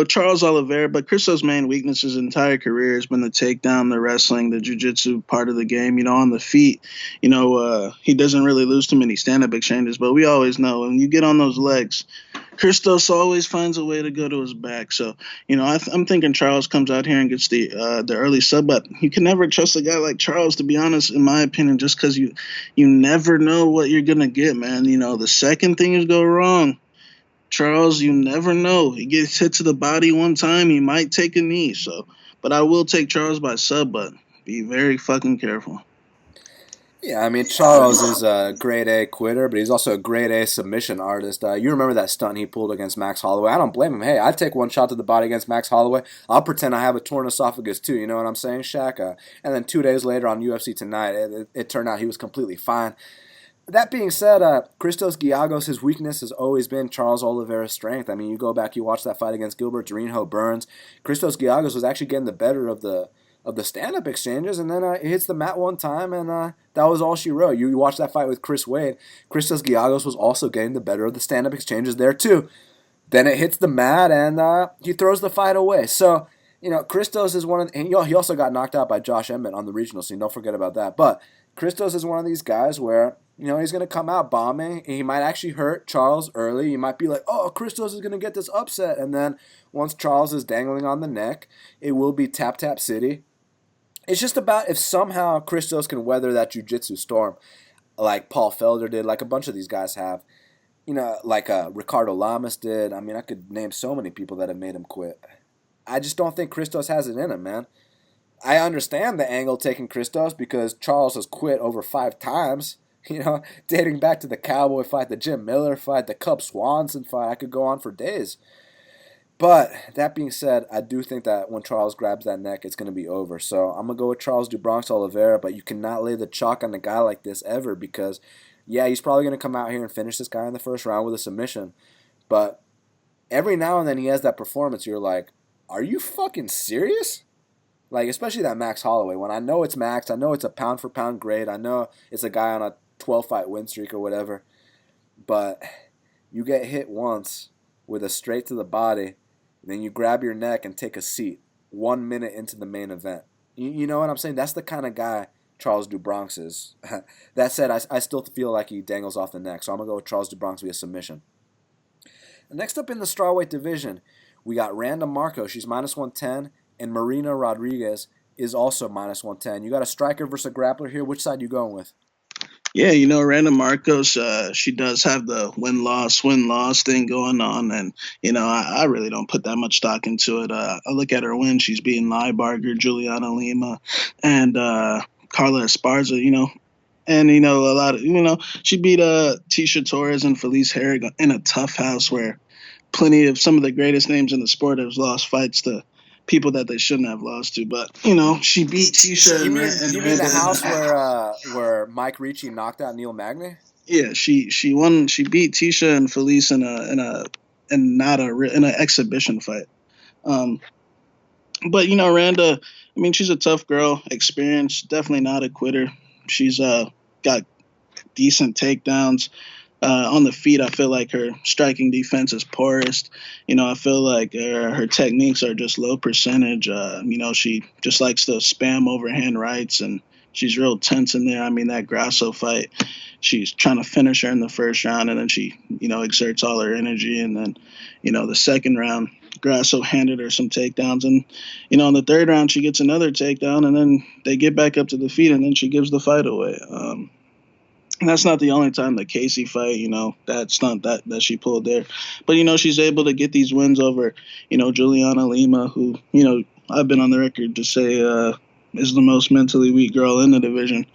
Charles Oliveira, but Christos' main weakness his entire career has been the takedown, the wrestling, the jiu-jitsu part of the game. On the feet, he doesn't really lose too many stand-up exchanges, but we always know when you get on those legs, Christos always finds a way to go to his back. So, I'm thinking Charles comes out here and gets the early sub, but you can never trust a guy like Charles, to be honest, in my opinion, just because you never know what you're going to get, man. The second things go wrong, Charles, you never know. He gets hit to the body one time, he might take a knee. So, but I will take Charles by sub, but be very fucking careful. Yeah, I mean, Charles is a grade A quitter, but he's also a grade A submission artist. You remember that stunt he pulled against Max Holloway. I don't blame him. Hey, I'd take one shot to the body against Max Holloway. I'll pretend I have a torn esophagus too, you know what I'm saying, Shaq? And then 2 days later on UFC Tonight, it turned out he was completely fine. That being said, Christos Giagos, his weakness has always been Charles Oliveira's strength. I mean, you go back, you watch that fight against Gilbert Durinho Burns. Christos Giagos was actually getting the better of the stand-up exchanges, and then he hits the mat one time, and that was all she wrote. You watch that fight with Chris Wade. Christos Giagos was also getting the better of the stand-up exchanges there, too. Then it hits the mat, and he throws the fight away. So, Christos is one of the, and he also got knocked out by Josh Emmett on the regional scene. Don't forget about that. But Christos is one of these guys where, he's going to come out bombing. He might actually hurt Charles early. You might be like, oh, Christos is going to get this upset. And then once Charles is dangling on the neck, it will be tap-tap city. It's just about if somehow Christos can weather that jiu-jitsu storm like Paul Felder did, like a bunch of these guys have. Like Ricardo Lamas did. I mean, I could name so many people that have made him quit. I just don't think Christos has it in him, man. I understand the angle taking Christos because Charles has quit over 5 times. Dating back to the Cowboy fight, the Jim Miller fight, the Cub Swanson fight. I could go on for days. But that being said, I do think that when Charles grabs that neck, it's going to be over. So I'm going to go with Charles do Bronx Oliveira, but you cannot lay the chalk on a guy like this ever because, yeah, he's probably going to come out here and finish this guy in the first round with a submission. But every now and then he has that performance. You're like, are you fucking serious? Like, especially that Max Holloway one. I know it's Max. I know it's a pound for pound grade. I know it's a guy on a 12 fight win streak or whatever. But you get hit once with a straight to the body, and then you grab your neck and take a seat 1 minute into the main event. You know what I'm saying? That's the kind of guy Charles do Bronx is. That said, I still feel like he dangles off the neck. So I'm going to go with Charles do Bronx via submission. Next up in the strawweight division, we got Randa Markos. She's minus 110. And Marina Rodriguez is also minus 110. You got a striker versus a grappler here. Which side you going with? Yeah, Random Marcos, she does have the win loss thing going on, and I really don't put that much stock into it. I look at her win; she's beating Leibarger, Juliana Lima, and Carla Esparza. And a lot of she beat Tisha Torres and Felice Herrig in a tough house where plenty of some of the greatest names in the sport have lost fights to people that they shouldn't have lost to. But she beat Tisha You and, mean and you mean the house where Mike Ricci knocked out Neil Magny? yeah, she won. She beat Tisha and Felice in an exhibition fight. Um, but Randa, I mean, she's a tough girl, experienced, definitely not a quitter. She's got decent takedowns. On the feet, I feel like her striking defense is poorest. I feel like her techniques are just low percentage. She just likes to spam overhand rights, and she's real tense in there. I mean, that Grasso fight, she's trying to finish her in the first round, and then she, exerts all her energy. And then, the second round, Grasso handed her some takedowns. And, in the third round, she gets another takedown, and then they get back up to the feet, and then she gives the fight away. And that's not the only time the Casey fight, that stunt that she pulled there. But, she's able to get these wins over, Juliana Lima, who, I've been on the record to say is the most mentally weak girl in the division.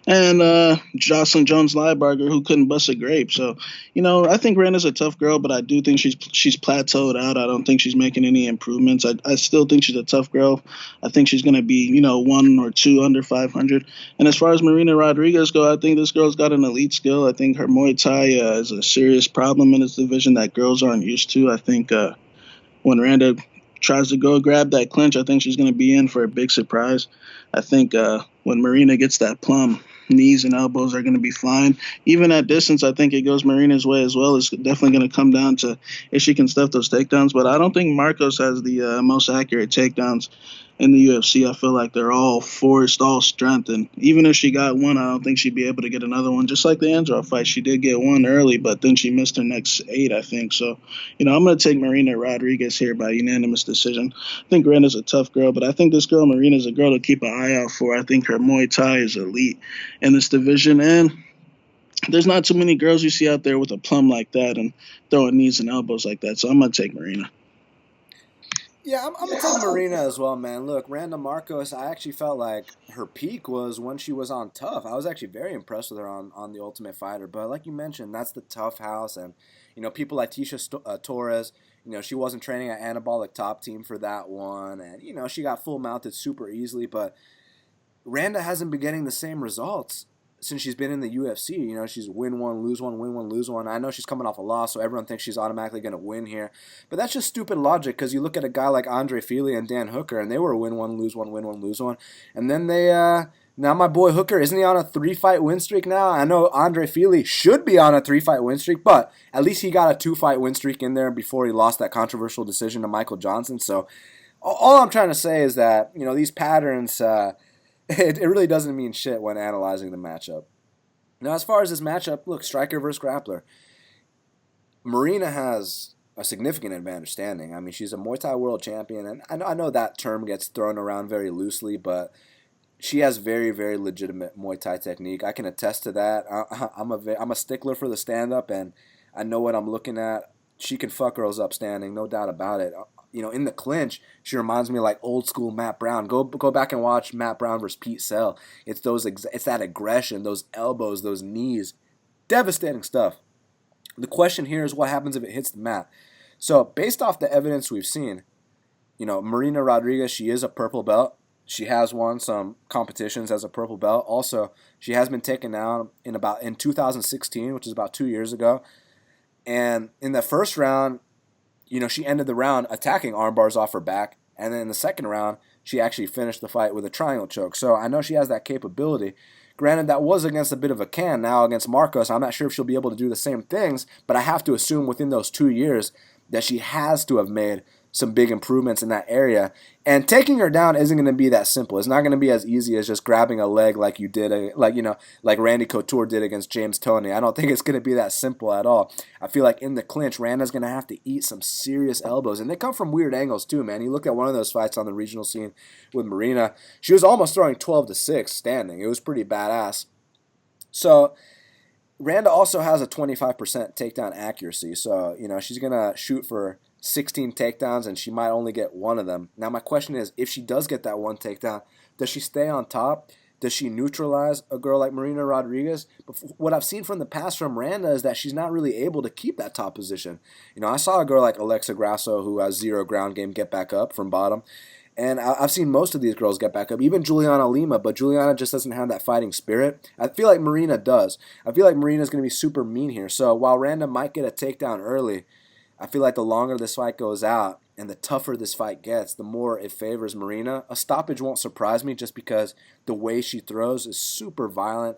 And Jocelyn Jones Liebarger, who couldn't bust a grape. So, I think Rena's a tough girl, but I do think she's plateaued out. I don't think she's making any improvements. I still think she's a tough girl. I think she's going to be, one or two under 500. And as far as Marina Rodriguez go, I think this girl's got an elite skill. I think her Muay Thai is a serious problem in this division that girls aren't used to. I think when Randa tries to go grab that clinch, I think she's going to be in for a big surprise. I think when Marina gets that plum, knees and elbows are going to be flying. Even at distance, I think it goes Marina's way as well. It's definitely going to come down to if she can stuff those takedowns. But I don't think Markos has the most accurate takedowns in the UFC. I feel like they're all forced, all strength. And even if she got one, I don't think she'd be able to get another one. Just like the Andro fight, she did get one early, but then she missed her next 8, I think. So, I'm going to take Marina Rodriguez here by unanimous decision. I think Rena's a tough girl, but I think this girl, Marina's a girl to keep an eye out for. I think her Muay Thai is elite in this division. And there's not too many girls you see out there with a plum like that and throwing knees and elbows like that. So I'm going to take Marina. Yeah, I'm gonna take Marina as well, man. Look, Randa Markos, I actually felt like her peak was when she was on Tough. I was actually very impressed with her on the Ultimate Fighter. But like you mentioned, that's the Tough house, and people like Torres. She wasn't training at Anabolic Top Team for that one, and she got full mounted super easily. But Randa hasn't been getting the same results since she's been in the UFC. She's win one, lose one, win one, lose one. I know she's coming off a loss, so everyone thinks she's automatically going to win here. But that's just stupid logic because you look at a guy like Andre Fili and Dan Hooker, and they were win one, lose one, win one, lose one. And then they, now my boy Hooker, isn't he on a 3-fight win streak now? I know Andre Fili should be on a 3-fight win streak, but at least he got a 2-fight win streak in there before he lost that controversial decision to Michael Johnson. So all I'm trying to say is that, these patterns, it really doesn't mean shit when analyzing the matchup. Now, as far as this matchup, look, striker versus grappler. Marina has a significant advantage standing. I mean, she's a Muay Thai world champion, and I know that term gets thrown around very loosely, but she has very, very legitimate Muay Thai technique. I can attest to that. I'm a stickler for the stand-up, and I know what I'm looking at. She can fuck girls up standing, no doubt about it. In the clinch, she reminds me of like old school Matt Brown. Go back and watch Matt Brown versus Pete Sell. It's that aggression, those elbows, those knees, devastating stuff. The question here is what happens if it hits the mat. So based off the evidence we've seen, Marina Rodriguez, she is a purple belt. She has won some competitions as a purple belt. Also, she has been taken down in 2016, which is about 2 years ago. And in the first round, she ended the round attacking arm bars off her back. And then in the second round, she actually finished the fight with a triangle choke. So I know she has that capability. Granted, that was against a bit of a can. Now against Markos, I'm not sure if she'll be able to do the same things, but I have to assume within those 2 years that she has to have made some big improvements in that area. And taking her down isn't going to be that simple. It's not going to be as easy as just grabbing a leg like you did, like Randy Couture did against James Toney. I don't think it's going to be that simple at all. I feel like in the clinch, Randa's going to have to eat some serious elbows. And they come from weird angles too, man. You look at one of those fights on the regional scene with Marina. She was almost throwing 12-6 standing. It was pretty badass. So Randa also has a 25% takedown accuracy. So, she's going to shoot for 16 takedowns, and she might only get one of them. Now, my question is, if she does get that one takedown, does she stay on top? Does she neutralize a girl like Marina Rodriguez? But what I've seen from the past from Randa is that she's not really able to keep that top position. I saw a girl like Alexa Grasso, who has zero ground game, get back up from bottom. And I've seen most of these girls get back up, even Juliana Lima, but Juliana just doesn't have that fighting spirit. I feel like Marina does. I feel like Marina's going to be super mean here. So while Randa might get a takedown early, I feel like the longer this fight goes out and the tougher this fight gets, the more it favors Marina. A stoppage won't surprise me just because the way she throws is super violent.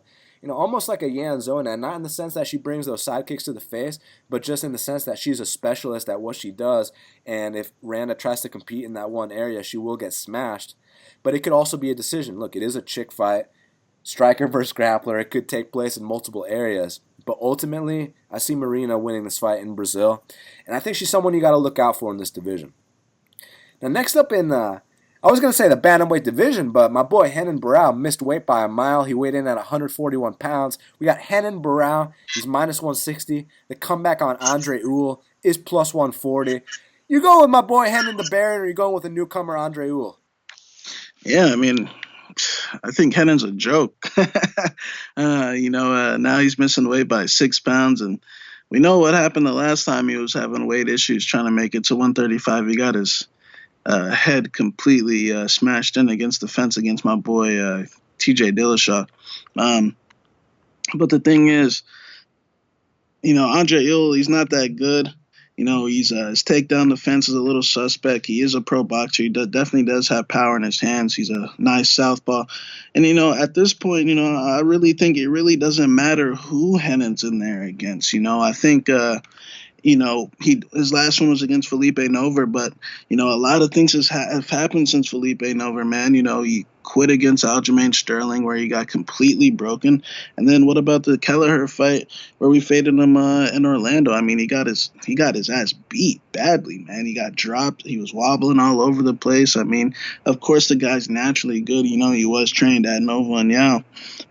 Almost like a Yan Zona, not in the sense that she brings those side kicks to the face, but just in the sense that she's a specialist at what she does, and if Randa tries to compete in that one area, she will get smashed. But it could also be a decision. Look, it is a chick fight, striker versus grappler. It could take place in multiple areas. But ultimately, I see Marina winning this fight in Brazil, and I think she's someone you got to look out for in this division. Now, next up in I was going to say the bantamweight division, but my boy Renan Barao missed weight by a mile. He weighed in at 141 pounds. We got Renan Barao. He's minus 160. The comeback on Andre Ewell is plus 140. You go with my boy Renan the Baron, or you going with the newcomer Andre Ewell? Yeah, I mean, I think Renan's a joke. Now he's missing weight by 6 pounds, and we know what happened the last time he was having weight issues trying to make it to 135. He got his head completely smashed in against the fence against my boy TJ Dillashaw. But the thing is, Andre Ewell, he's not that good. He's his takedown defense is a little suspect. He is a pro boxer. He definitely does have power in his hands. He's a nice southpaw. And, at this point, I really think it really doesn't matter who Renan's in there against. I think his last one was against Felipe Nova, but a lot of things have happened since Felipe Nova, man. He quit against Aljamain Sterling where he got completely broken, and then what about the Kelleher fight where we faded him in Orlando? I mean, he got his ass beat badly, man. He got dropped. He was wobbling all over the place. I mean, of course the guy's naturally good. He was trained at Nova and Yao,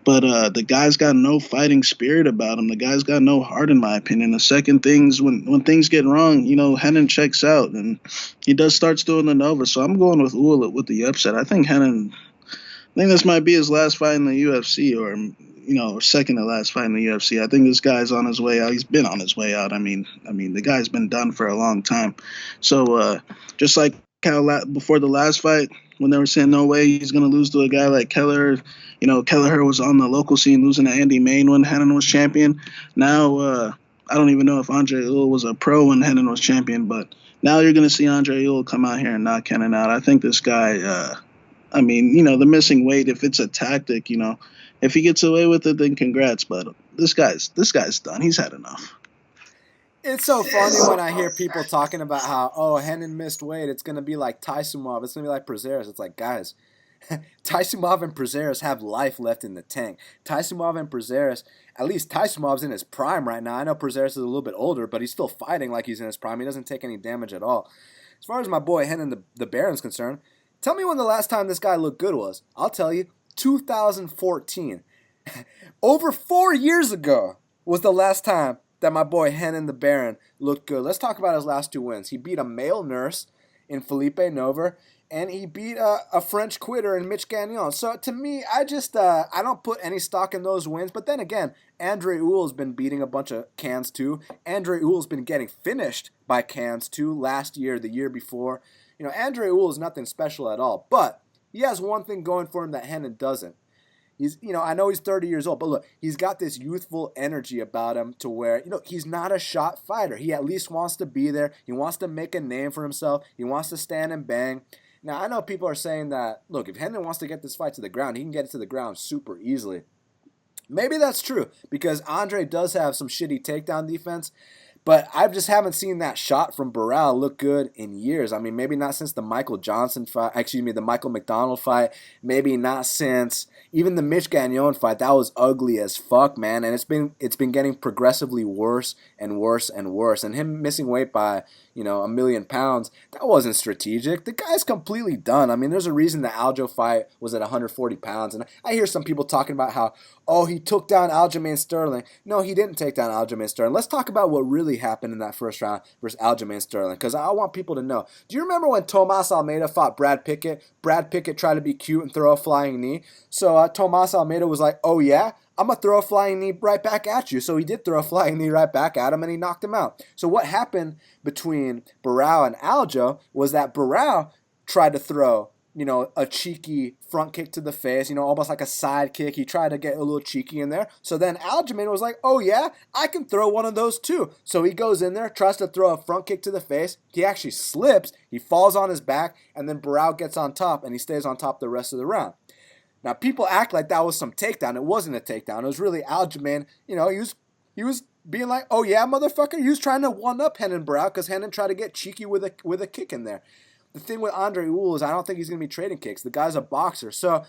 but the guy's got no fighting spirit about him. The guy's got no heart, in my opinion. The second things when things get wrong, Renan checks out and he starts doing the Nova. So I'm going with Ewell with the upset. I think this might be his last fight in the UFC, or second to last fight in the UFC. I think this guy's on his way out. He's been on his way out. I mean, the guy's been done for a long time. So just like how before the last fight, when they were saying no way he's going to lose to a guy like Kelleher, Kelleher was on the local scene losing to Andy Main when Renan was champion. Now, I don't even know if Andre Ewell was a pro when Renan was champion, but now you're going to see Andre Ewell come out here and knock Renan out. I think this guy, the missing weight, if it's a tactic, if he gets away with it, then congrats. But this guy's done. He's had enough. It's so funny when I hear people talking about how, Renan missed weight. It's going to be like Taisumov. It's going to be like Prazeres. It's like, guys, Taisumov and Prazeres have life left in the tank. Taisumov and Prazeres, at least Taisumov's in his prime right now. I know Prazeres is a little bit older, but he's still fighting like he's in his prime. He doesn't take any damage at all. As far as my boy Renan the Baron's concerned, tell me when the last time this guy looked good was. I'll tell you, 2014. Over 4 years ago was the last time that my boy Renan the Baron looked good. Let's talk about his last 2 wins. He beat a male nurse in Felipe Nover, and he beat a French quitter in Mitch Gagnon. So to me, I just I don't put any stock in those wins. But then again, Andre Ewell's been beating a bunch of cans too. Andre Ewell's been getting finished by cans too last year, the year before. Andre Ewell is nothing special at all, but he has one thing going for him that Renan doesn't. I know he's 30 years old, but look, he's got this youthful energy about him to where, he's not a shot fighter. He at least wants to be there. He wants to make a name for himself. He wants to stand and bang. Now, I know people are saying that, look, if Renan wants to get this fight to the ground, he can get it to the ground super easily. Maybe that's true, because Andre does have some shitty takedown defense, but I just haven't seen that shot from Barao look good in years. I mean, maybe not since the Michael McDonald fight. Maybe not since even the Mitch Gagnon fight. That was ugly as fuck, man. And it's been getting progressively worse and worse and worse. And him missing weight by, 1,000,000 pounds, that wasn't strategic. The guy's completely done. I mean, there's a reason the Aljo fight was at 140 pounds. And I hear some people talking about how, he took down Aljamain Sterling. No, he didn't take down Aljamain Sterling. Let's talk about what really happened in that first round versus Aljamain Sterling, because I want people to know. Do you remember when Tomas Almeida fought Brad Pickett? Brad Pickett tried to be cute and throw a flying knee. So Tomas Almeida was like, oh yeah? I'm going to throw a flying knee right back at you. So he did throw a flying knee right back at him, and he knocked him out. So what happened between Barao and Aljo was that Barao tried to throw, a cheeky front kick to the face, almost like a side kick. He tried to get a little cheeky in there. So then Aljamain was like, oh yeah, I can throw one of those too. So he goes in there, tries to throw a front kick to the face. He actually slips. He falls on his back, and then Barao gets on top, and he stays on top the rest of the round. Now, people act like that was some takedown. It wasn't a takedown. It was really Aljamain. He was being like, oh yeah, motherfucker. He was trying to one-up Renan Barao because Renan tried to get cheeky with a kick in there. The thing with Andre Ewell is I don't think he's going to be trading kicks. The guy's a boxer. So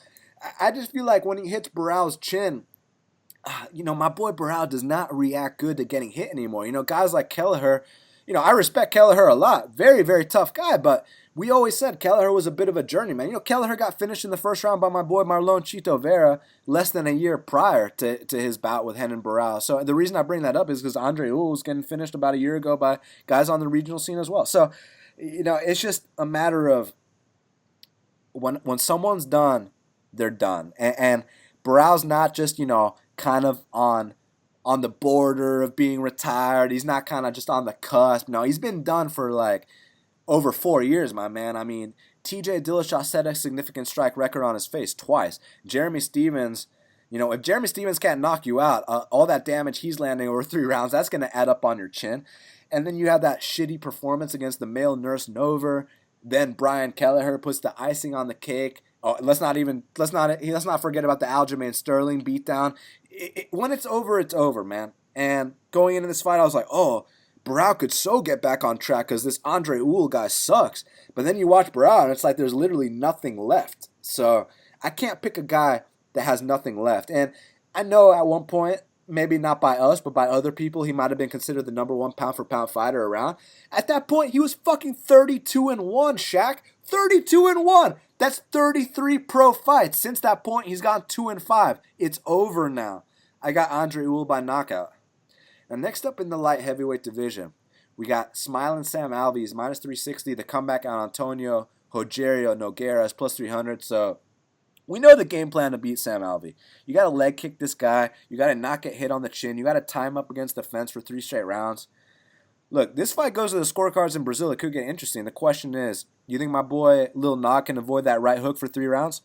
I just feel like when he hits Barao's chin, my boy Barao does not react good to getting hit anymore. Guys like Kelleher, I respect Kelleher a lot. Very, very tough guy, but we always said Kelleher was a bit of a journeyman. Kelleher got finished in the first round by my boy Marlon Chito Vera less than a year prior to his bout with Renan Barao. So the reason I bring that up is because Andre Ewell was getting finished about a year ago by guys on the regional scene as well. So, it's just a matter of when someone's done, they're done. And Barao's not just, kind of on the border of being retired. He's not kind of just on the cusp. No, he's been done for like over 4 years, my man. I mean, TJ Dillashaw set a significant strike record on his face twice. Jeremy Stephens, if Jeremy Stephens can't knock you out, all that damage he's landing over 3 rounds, that's going to add up on your chin. And then you have that shitty performance against the male Nurse Nover. Then Brian Kelleher puts the icing on the cake. Oh, let's not forget about the Aljamain Sterling beatdown. When it's over, man. And going into this fight, I was like, oh, Barao could so get back on track because this Andre Ewell guy sucks. But then you watch Barao, and it's like there's literally nothing left. So I can't pick a guy that has nothing left. And I know at one point, maybe not by us, but by other people, he might have been considered the number 1 pound-for-pound fighter around. At that point, he was fucking 32-1, Shaq. 32-1. That's 33 pro fights. Since that point, he's gone 2-5. It's over now. I got Andre Ewell by knockout. Now, next up in the light heavyweight division, we got Smiling Sam Alvey's minus 360. The comeback on Antonio Rogerio Nogueira is plus 300. So we know the game plan to beat Sam Alvey. You got to leg kick this guy. You got to not get hit on the chin. You got to tie him up against the fence for 3 straight rounds. Look, this fight goes to the scorecards in Brazil. It could get interesting. The question is, do you think my boy Lil Nog can avoid that right hook for 3 rounds?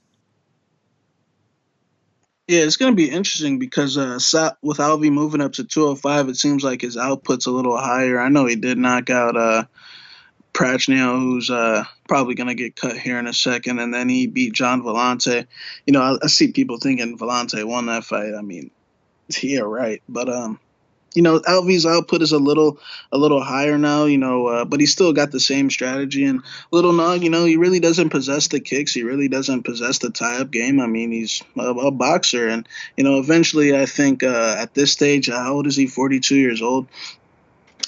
Yeah, it's going to be interesting because with Alvey moving up to 205, it seems like his output's a little higher. I know he did knock out Prachnio, who's probably going to get cut here in a second, and then he beat John Vellante. I see people thinking Vellante won that fight. I mean, yeah, right. But Alvey's output is a little higher now, but he's still got the same strategy. And Little Nog, he really doesn't possess the kicks. He really doesn't possess the tie-up game. I mean, he's a boxer. And, eventually I think at this stage, how old is he? 42 years old.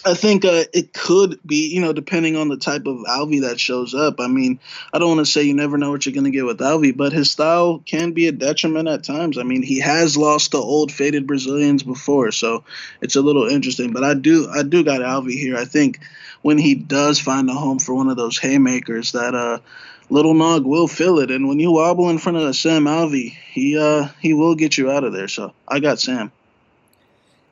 I think it could be, depending on the type of Alvey that shows up. I mean, I don't want to say you never know what you're going to get with Alvey, but his style can be a detriment at times. I mean, he has lost to old faded Brazilians before, so it's a little interesting. But I do got Alvey here. I think when he does find a home for one of those haymakers, that little Nog will fill it, and when you wobble in front of Sam Alvey, he will get you out of there. So I got Sam.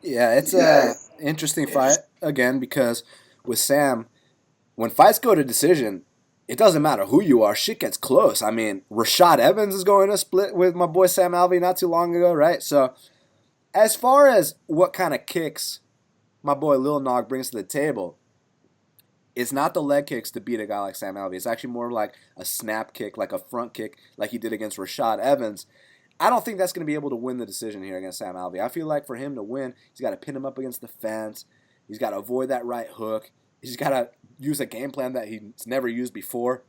Yeah, it's a interesting fight again because with Sam, when fights go to decision, it doesn't matter who you are. Shit gets close. I mean, Rashad Evans is going to split with my boy Sam Alvey not too long ago, right? So, as far as what kind of kicks my boy Lil Nog brings to the table, it's not the leg kicks to beat a guy like Sam Alvey. It's actually more like a snap kick, like a front kick, like he did against Rashad Evans. I don't think that's going to be able to win the decision here against Sam Alvey. I feel like for him to win, he's got to pin him up against the fence. He's got to avoid that right hook. He's got to use a game plan that he's never used before.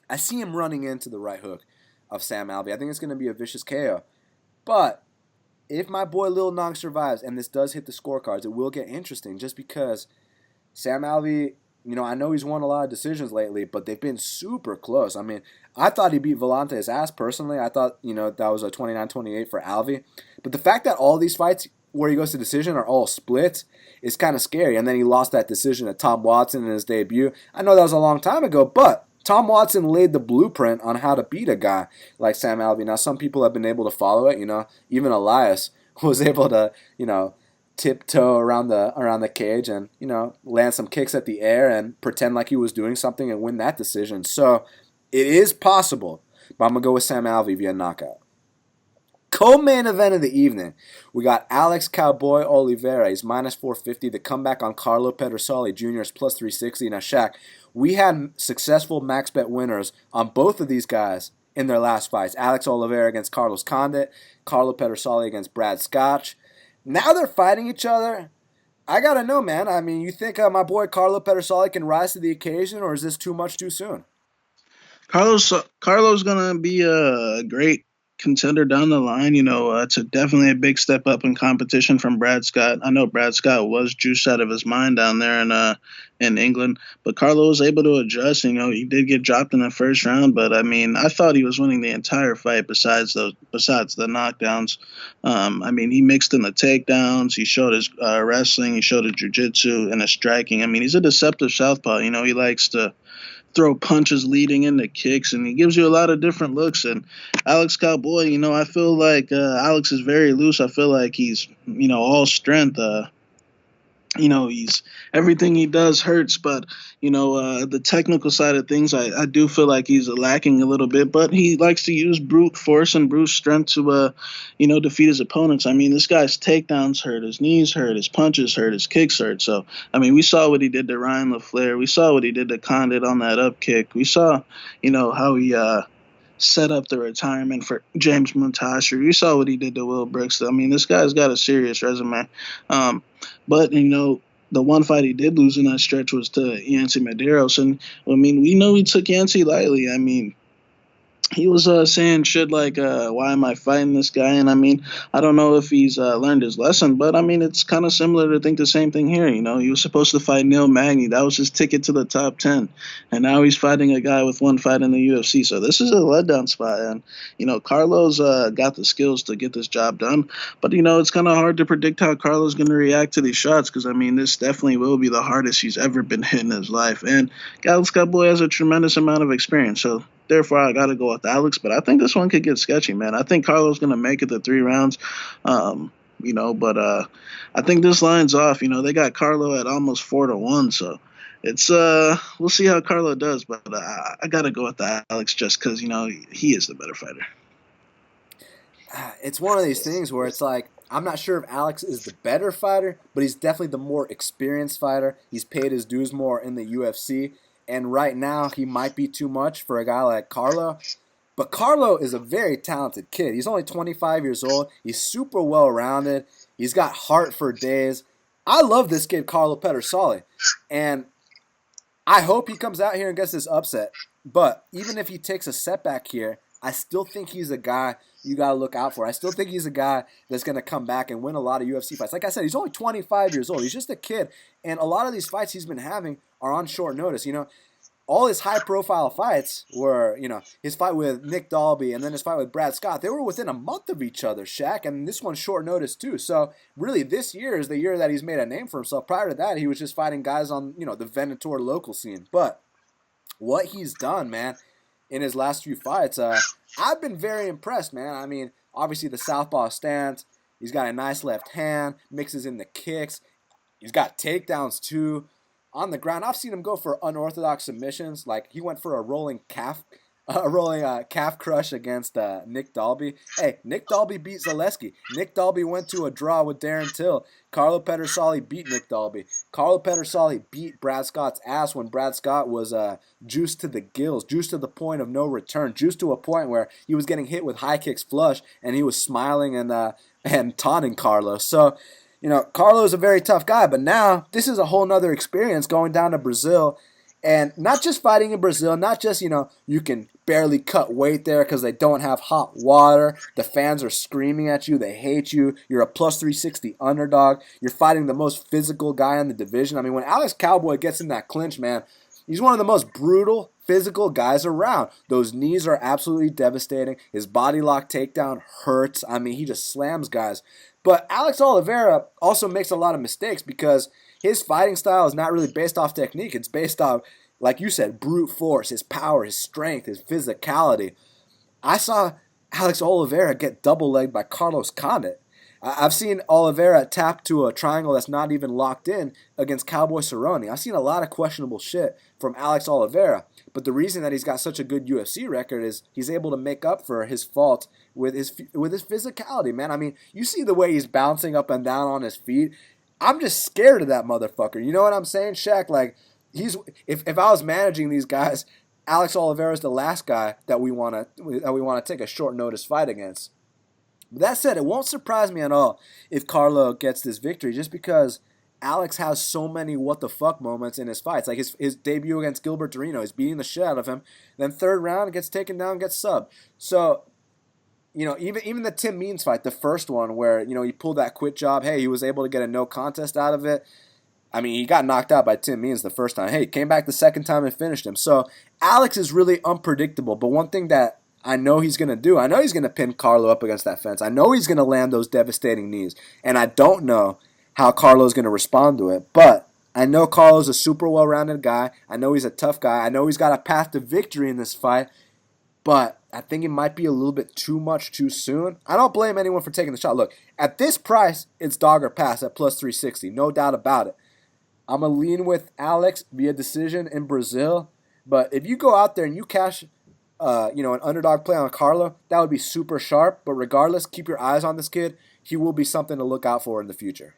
I see him running into the right hook of Sam Alvey. I think it's going to be a vicious KO. But if my boy Lil Nog survives and this does hit the scorecards, it will get interesting just because Sam Alvey, I know he's won a lot of decisions lately, but they've been super close. I mean, I thought he beat Volante's ass personally. I thought, that was a 29-28 for Alvey. But the fact that all these fights where he goes to decision are all splits is kind of scary. And then he lost that decision to Tom Watson in his debut. I know that was a long time ago, but Tom Watson laid the blueprint on how to beat a guy like Sam Alvey. Now, some people have been able to follow it. Even Elias was able to, tiptoe around the cage and land some kicks at the air and pretend like he was doing something and win that decision. So it is possible, but I'm gonna go with Sam Alvey via knockout. Co-main event of the evening, we got Alex Cowboy Oliveira. He's minus 450. The comeback on Carlo Pedersoli Jr. is plus 360. Now, Shaq, we had successful max bet winners on both of these guys in their last fights. Alex Oliveira against Carlos Condit, Carlo Pedersoli against Brad Scotch. Now they're fighting each other. I gotta know, man. I mean, you think my boy Carlo Pedersoli can rise to the occasion, or is this too much too soon? Carlo's gonna be a great contender down the line. It's definitely a big step up in competition from Brad Scott. I know Brad Scott was juiced out of his mind down there in England, but Carlo was able to adjust. He did get dropped in the first round, but I mean, I thought he was winning the entire fight. Besides the knockdowns, I mean, he mixed in the takedowns. He showed his wrestling. He showed his jiu-jitsu and his striking. I mean, he's a deceptive southpaw. He likes to throw punches leading into kicks, and he gives you a lot of different looks. And Alex Cowboy, I feel like Alex is very loose. I feel like he's, all strength. He's everything he does hurts, but the technical side of things, I do feel like he's lacking a little bit. But he likes to use brute force and brute strength to, defeat his opponents. I mean, this guy's takedowns hurt, his knees hurt, his punches hurt, his kicks hurt. So I mean, we saw what he did to Ryan LaFleur. We saw what he did to Condit on that up kick. We saw, how he set up the retirement for James Muntasher. We saw what he did to Will Brooks. I mean, this guy's got a serious resume. But, the one fight he did lose in that stretch was to Yancy Medeiros. And, I mean, we know he took Yancy lightly. I mean, he was saying shit like, why am I fighting this guy? And, I mean, I don't know if he's learned his lesson, but, I mean, it's kind of similar to think the same thing here. He was supposed to fight Neil Magny. That was his ticket to the top 10. And now he's fighting a guy with one fight in the UFC. So this is a letdown spot. And, Carlo's got the skills to get this job done. But, it's kind of hard to predict how Carlo's going to react to these shots because, I mean, this definitely will be the hardest he's ever been hit in his life. And Alex Cowboy has a tremendous amount of experience. So therefore, I got to go with Alex, but I think this one could get sketchy, man. I think Carlo's going to make it to 3 rounds, but I think this line's off. They got Carlo at almost 4-1, so it's we'll see how Carlo does, but I got to go with Alex just because, he is the better fighter. It's one of these things where it's like, I'm not sure if Alex is the better fighter, but he's definitely the more experienced fighter. He's paid his dues more in the UFC. And right now, he might be too much for a guy like Carlo. But Carlo is a very talented kid. He's only 25 years old. He's super well-rounded. He's got heart for days. I love this kid, Carlo Pedersoli. And I hope he comes out here and gets this upset. But even if he takes a setback here, I still think he's a guy you got to look out for. I still think he's a guy that's going to come back and win a lot of UFC fights. Like I said, he's only 25 years old. He's just a kid. And a lot of these fights he's been having are on short notice. All his high-profile fights were, his fight with Nick Dalby and then his fight with Brad Scott. They were within a month of each other, Shaq, and this one's short notice too. So really, this year is the year that he's made a name for himself. Prior to that, he was just fighting guys on, the Venator local scene. But what he's done, man, in his last few fights, I've been very impressed, man. I mean, obviously the southpaw stance. He's got a nice left hand, mixes in the kicks. He's got takedowns too. On the ground, I've seen him go for unorthodox submissions. Like he went for a rolling calf crush against Nick Dalby. Hey, Nick Dalby beat Zaleski. Nick Dalby went to a draw with Darren Till. Carlo Pedersoli beat Nick Dalby. Carlo Pedersoli beat Brad Scott's ass when Brad Scott was juiced to the gills, juiced to the point of no return, juiced to a point where he was getting hit with high kicks flush, and he was smiling and taunting Carlo. So, Carlo is a very tough guy, but now this is a whole nother experience going down to Brazil. And not just fighting in Brazil, not just, you can barely cut weight there because they don't have hot water. The fans are screaming at you. They hate you. You're a plus 360 underdog. You're fighting the most physical guy in the division. I mean, when Alex Cowboy gets in that clinch, man, he's one of the most brutal, physical guys around. Those knees are absolutely devastating. His body lock takedown hurts. I mean, he just slams guys. But Alex Oliveira also makes a lot of mistakes because his fighting style is not really based off technique. It's based off, like you said, brute force, his power, his strength, his physicality. I saw Alex Oliveira get double-legged by Carlos Condit. I've seen Oliveira tap to a triangle that's not even locked in against Cowboy Cerrone. I've seen a lot of questionable shit from Alex Oliveira. But the reason that he's got such a good UFC record is he's able to make up for his fault with his physicality, man. I mean, you see the way he's bouncing up and down on his feet. I'm just scared of that motherfucker. You know what I'm saying, Shaq? Like, if I was managing these guys, Alex Oliveira is the last guy that we want to take a short notice fight against. But that said, it won't surprise me at all if Carlo gets this victory, just because Alex has so many what the fuck moments in his fights. Like his debut against Gilbert Torino, he's beating the shit out of him. Then third round, gets taken down, gets subbed. So, even the Tim Means fight, the first one where, he pulled that quit job. Hey, he was able to get a no contest out of it. I mean, he got knocked out by Tim Means the first time. Hey, came back the second time and finished him. So Alex is really unpredictable. But one thing that I know he's going to do, I know he's going to pin Carlo up against that fence. I know he's going to land those devastating knees. And I don't know how Carlo's going to respond to it. But I know Carlo's a super well-rounded guy. I know he's a tough guy. I know he's got a path to victory in this fight. But I think it might be a little bit too much too soon. I don't blame anyone for taking the shot. Look, at this price, it's dog or pass at plus 360. No doubt about it. I'm going to lean with Alex via decision in Brazil. But if you go out there and you cash an underdog play on Carlo, that would be super sharp. But regardless, keep your eyes on this kid. He will be something to look out for in the future.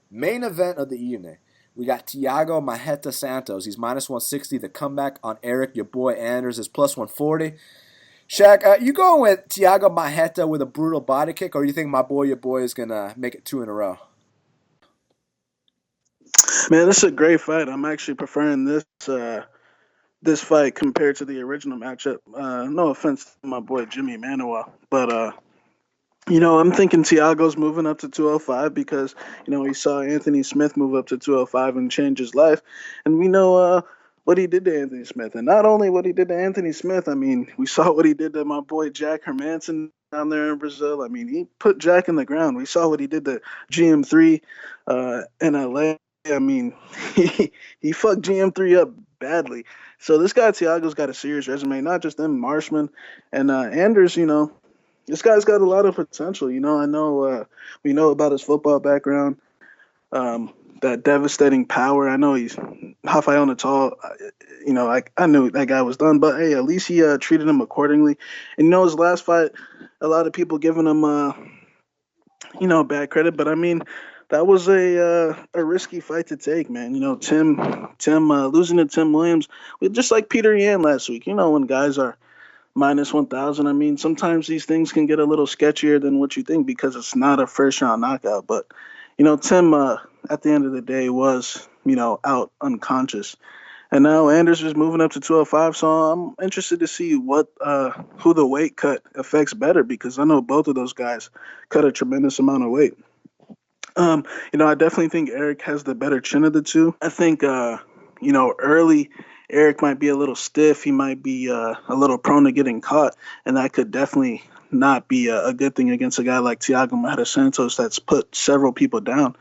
Main event of the evening. We got Thiago Marreta Santos. He's minus 160. The comeback on Eryk, your boy Anders, is plus 140. Shaq, you going with Thiago Marreta with a brutal body kick, or you think your boy is going to make it 2 in a row? Man, this is a great fight. I'm actually preferring this fight compared to the original matchup. No offense to my boy Jimmy Manuel, but I'm thinking Thiago's moving up to 205 because he saw Anthony Smith move up to 205 and change his life, and we know what he did to Anthony Smith, and not only what he did to Anthony Smith. I mean, we saw what he did to my boy Jack Hermanson down there in Brazil. I mean, he put Jack in the ground. We saw what he did to GM3 in LA. I mean, he fucked GM3 up badly. So this guy Thiago's got a serious resume, not just them, Marshman and Anders. This guy's got a lot of potential. I know we know about his football background, that devastating power. I know he's Rafael Natal. I knew that guy was done, but hey, at least he treated him accordingly. And his last fight, a lot of people giving him bad credit, but I mean, that was a risky fight to take, man. Tim losing to Tim Williams, just like Peter Yan last week. When guys are minus 1,000, I mean, sometimes these things can get a little sketchier than what you think because it's not a first round knockout. But Tim, at the end of the day, was out unconscious, And now Anders is moving up to 205, so I'm interested to see what who the weight cut affects better because I know both of those guys cut a tremendous amount of weight. Um, I definitely think Eryk has the better chin of the two. I think early Eryk might be a little stiff. He might be a little prone to getting caught, and that could definitely not be a good thing against a guy like Thiago Santos that's put several people down.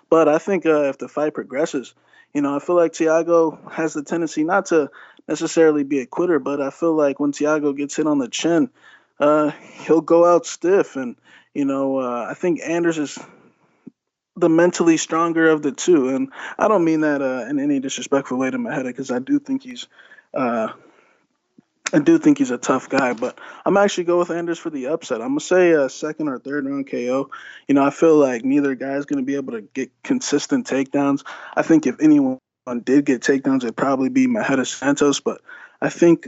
But I think if the fight progresses, I feel like Thiago has the tendency not to necessarily be a quitter, but I feel like when Thiago gets hit on the chin, he'll go out stiff. And, I think Anders is the mentally stronger of the two. And I don't mean that in any disrespectful way to Maheda because uh, I do think he's a tough guy, but I'm actually go with Anders for the upset. I'm gonna say a second or third round KO. I feel like neither guy is gonna be able to get consistent takedowns. I think if anyone did get takedowns, it'd probably be Maheda Santos, but I think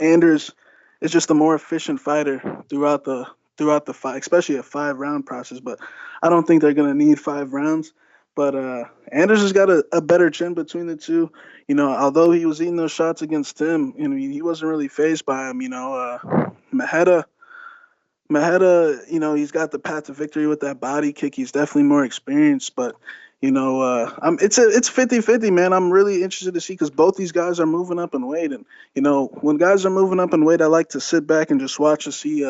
Anders is just a more efficient fighter throughout the fight, especially a 5 round process. But I don't think they're gonna need 5 rounds. But Anders has got a better chin between the two. Although he was eating those shots against him, he wasn't really phased by him. Maheda, he's got the path to victory with that body kick. He's definitely more experienced, but it's 50-50, man. I'm really interested to see because both these guys are moving up in weight, and when guys are moving up in weight, I like to sit back and just watch to see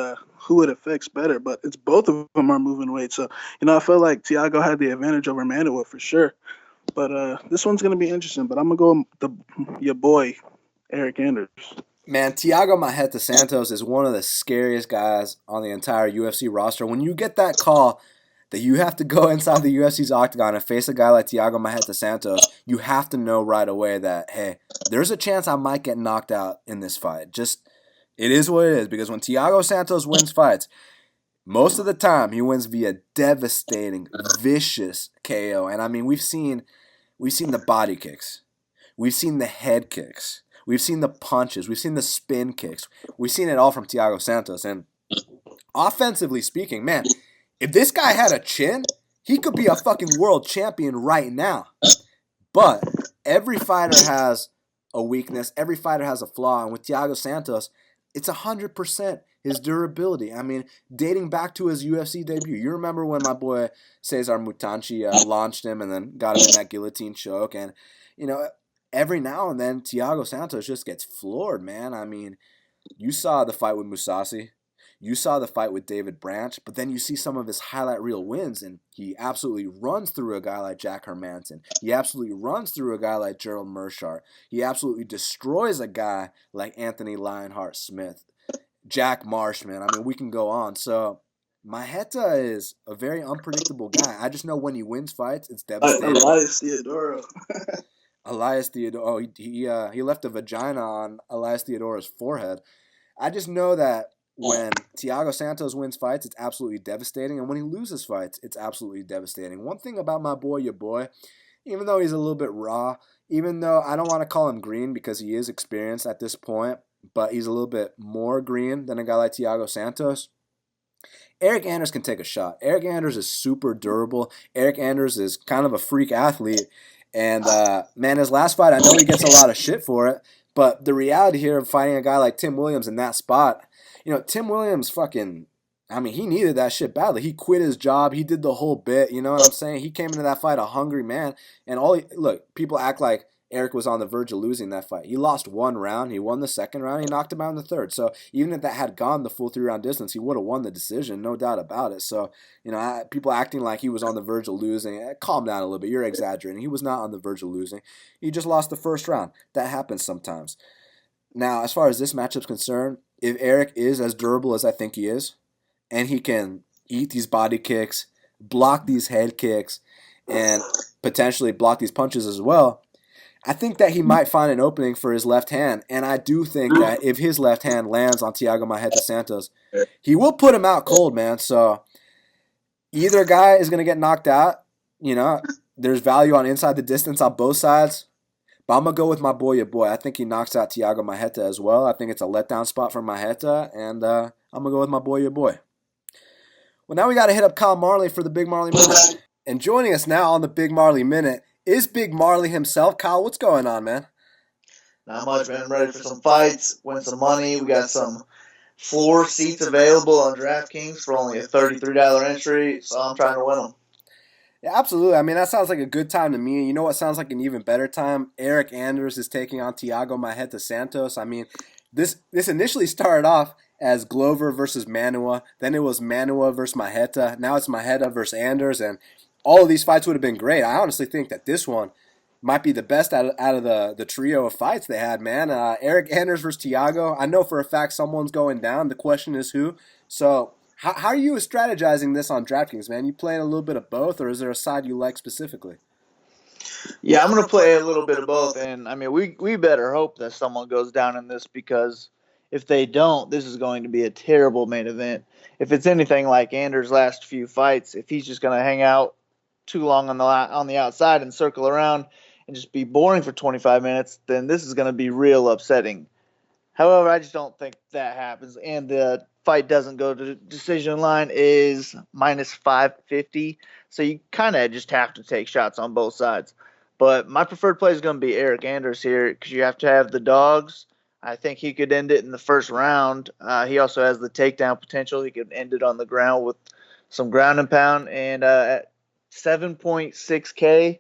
who it affects better. But it's both of them are moving weight, so I feel like Thiago had the advantage over Manuel for sure. But this one's gonna be interesting. But I'm gonna go your boy Eryk Anders. Man, Thiago Maheta Santos is one of the scariest guys on the entire UFC roster. When you get that call that you have to go inside the UFC's octagon and face a guy like Thiago Maheta Santos, you have to know right away that, hey, there's a chance I might get knocked out in this fight. Just, it is what it is. Because when Thiago Santos wins fights, most of the time he wins via devastating, vicious KO. And I mean, we've seen the body kicks. We've seen the head kicks. We've seen the punches. We've seen the spin kicks. We've seen it all from Thiago Santos. And offensively speaking, man, if this guy had a chin, he could be a fucking world champion right now. But every fighter has a weakness. Every fighter has a flaw. And with Thiago Santos, it's 100% his durability. I mean, dating back to his UFC debut. You remember when my boy Cesar Mutanchi launched him and then got him in that guillotine choke. And, every now and then Thiago Santos just gets floored, man. I mean, you saw the fight with Musasi. You saw the fight with David Branch, but then you see some of his highlight reel wins, and he absolutely runs through a guy like Jack Hermanson. He absolutely runs through a guy like Gerald Mershart. He absolutely destroys a guy like Anthony Lionheart Smith, Jack Marshman. I mean, we can go on. So, Maheta is a very unpredictable guy. I just know when he wins fights, it's devastating. Elias Theodoro. Elias Theodoro. Oh, he left a vagina on Elias Theodora's forehead. I just know that when Thiago Santos wins fights, it's absolutely devastating, and when he loses fights, it's absolutely devastating. One thing about my boy, your boy, even though he's a little bit raw, even though I don't want to call him green because he is experienced at this point, but he's a little bit more green than a guy like Thiago Santos. Eryk Anders can take a shot. Eryk Anders is super durable. Eryk Anders is kind of a freak athlete. And, man, his last fight, I know he gets a lot of shit for it, but the reality here of fighting a guy like Tim Williams in that spot, Tim Williams he needed that shit badly. He quit his job. He did the whole bit, you know what I'm saying? He came into that fight a hungry man. And people act like Eryk was on the verge of losing that fight. He lost one round. He won the second round. He knocked him out in the third. So even if that had gone the full 3-round distance, he would have won the decision, no doubt about it. So, people acting like he was on the verge of losing, calm down a little bit. You're exaggerating. He was not on the verge of losing. He just lost the first round. That happens sometimes. Now, as far as this matchup's concerned, if Eryk is as durable as I think he is, and he can eat these body kicks, block these head kicks, and potentially block these punches as well, I think that he might find an opening for his left hand, and I do think that if his left hand lands on Thiago Maheta Santos, he will put him out cold, man. So either guy is going to get knocked out. There's value on inside the distance on both sides, but I'm going to go with my boy, your boy. I think he knocks out Thiago Maheta as well. I think it's a letdown spot for Maheta, and I'm going to go with my boy, your boy. Well, now we got to hit up Kyle Marley for the Big Marley Minute. And joining us now on the Big Marley Minute is Big Marley himself. Kyle, what's going on, man? Not much, man. I'm ready for some fights, win some money. We got some floor seats available on DraftKings for only a $33 entry, so I'm trying to win them. Yeah, absolutely. I mean, that sounds like a good time to me. You know what sounds like an even better time? Eryk Anders is taking on Thiago Maeta Santos. I mean, this initially started off as Glover versus Manua. Then it was Manua versus Maeta. Now it's Maeta versus Anders. And all of these fights would have been great. I honestly think that this one might be the best out of the trio of fights they had, man. Eryk Anders versus Thiago. I know for a fact someone's going down. The question is who. So how are you strategizing this on DraftKings, man? You playing a little bit of both, or is there a side you like specifically? Yeah, I'm going to play a little bit of both. And, I mean, we better hope that someone goes down in this, because if they don't, this is going to be a terrible main event. If it's anything like Anders' last few fights, if he's just going to hang out too long on the outside and circle around and just be boring for 25 minutes, then this is going to be real upsetting. However, I just don't think that happens. And the fight doesn't go to decision line is minus 550. So you kind of just have to take shots on both sides. But my preferred play is going to be Eryk Anders here, because you have to have the dogs. I think he could end it in the first round. He also has the takedown potential. He could end it on the ground with some ground and pound. And at 7.6K,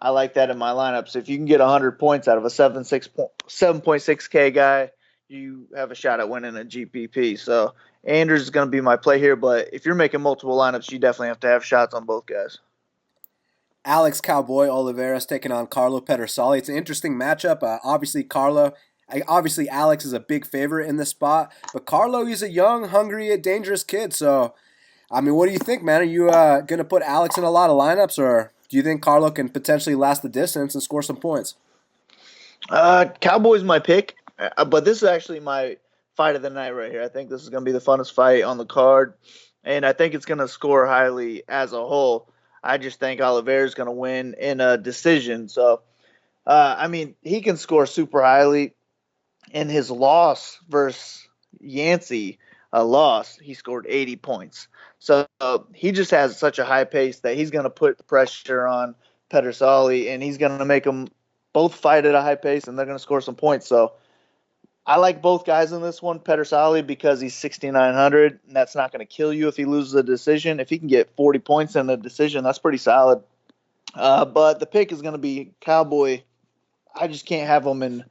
I like that in my lineup. So if you can get 100 points out of a 7.6K guy, you have a shot at winning a GPP. So Anders is going to be my play here, but if you're making multiple lineups, you definitely have to have shots on both guys. Alex Cowboy Oliveira is taking on Carlo Pedersoli. It's an interesting matchup. Obviously Alex is a big favorite in this spot, but Carlo, he's a young, hungry, dangerous kid. So, I mean, what do you think, man? Are you going to put Alex in a lot of lineups, or do you think Carlo can potentially last the distance and score some points? Cowboy's my pick. But this is actually my fight of the night right here. I think this is going to be the funnest fight on the card, and I think it's going to score highly as a whole. I just think Oliveira is going to win in a decision. So, I mean, he can score super highly. In his loss versus Yancey, he scored 80 points. So he just has such a high pace that he's going to put the pressure on Pedersoli, and he's going to make them both fight at a high pace, and they're going to score some points. So I like both guys in this one. Pedersoli, because he's 6,900, and that's not going to kill you if he loses a decision. If he can get 40 points in a decision, that's pretty solid. But the pick is going to be Cowboy. I just can't have him in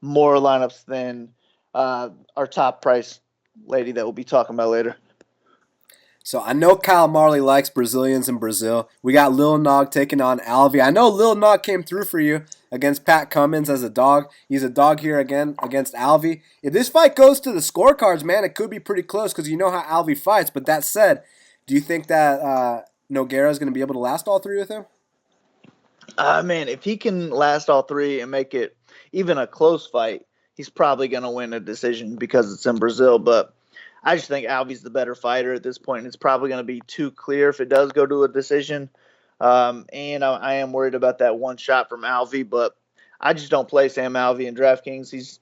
more lineups than our top price lady that we'll be talking about later. So I know Kyle Marley likes Brazilians in Brazil. We got Lil Nog taking on Alvey. I know Lil Nog came through for you against Pat Cummins as a dog. He's a dog here again against Alvey. If this fight goes to the scorecards, man, it could be pretty close, because you know how Alvey fights. But that said, do you think that Nogueira is going to be able to last all three with him? Man, if he can last all three and make it even a close fight, he's probably going to win a decision because it's in Brazil. But I just think Alvey's the better fighter at this point. It's probably going to be too clear if it does go to a decision. And I am worried about that one shot from Alvey, but I just don't play Sam Alvey in DraftKings.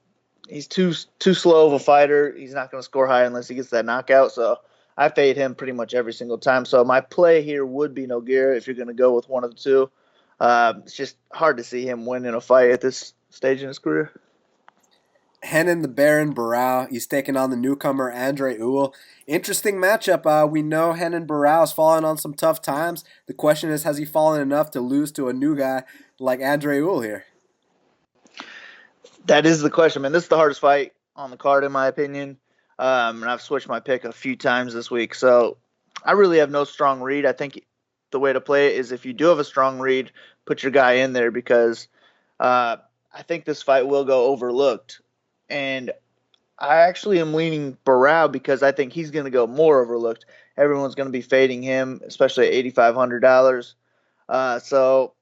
He's too slow of a fighter. He's not going to score high unless he gets that knockout. So I fade him pretty much every single time. So my play here would be Nogueira if you're going to go with one of the two. It's just hard to see him winning a fight at this stage in his career. Renan the Baron Barao. He's taking on the newcomer Andre Ewell. Interesting matchup. We know Renan Barao's fallen on some tough times. The question is, has he fallen enough to lose to a new guy like Andre Ewell here? That is the question, man. This is the hardest fight on the card, in my opinion. And I've switched my pick a few times this week. So I really have no strong read. I think the way to play it is, if you do have a strong read, put your guy in there, because I think this fight will go overlooked. And I actually am leaning Barao, because I think he's going to go more overlooked. Everyone's going to be fading him, especially at $8,500. So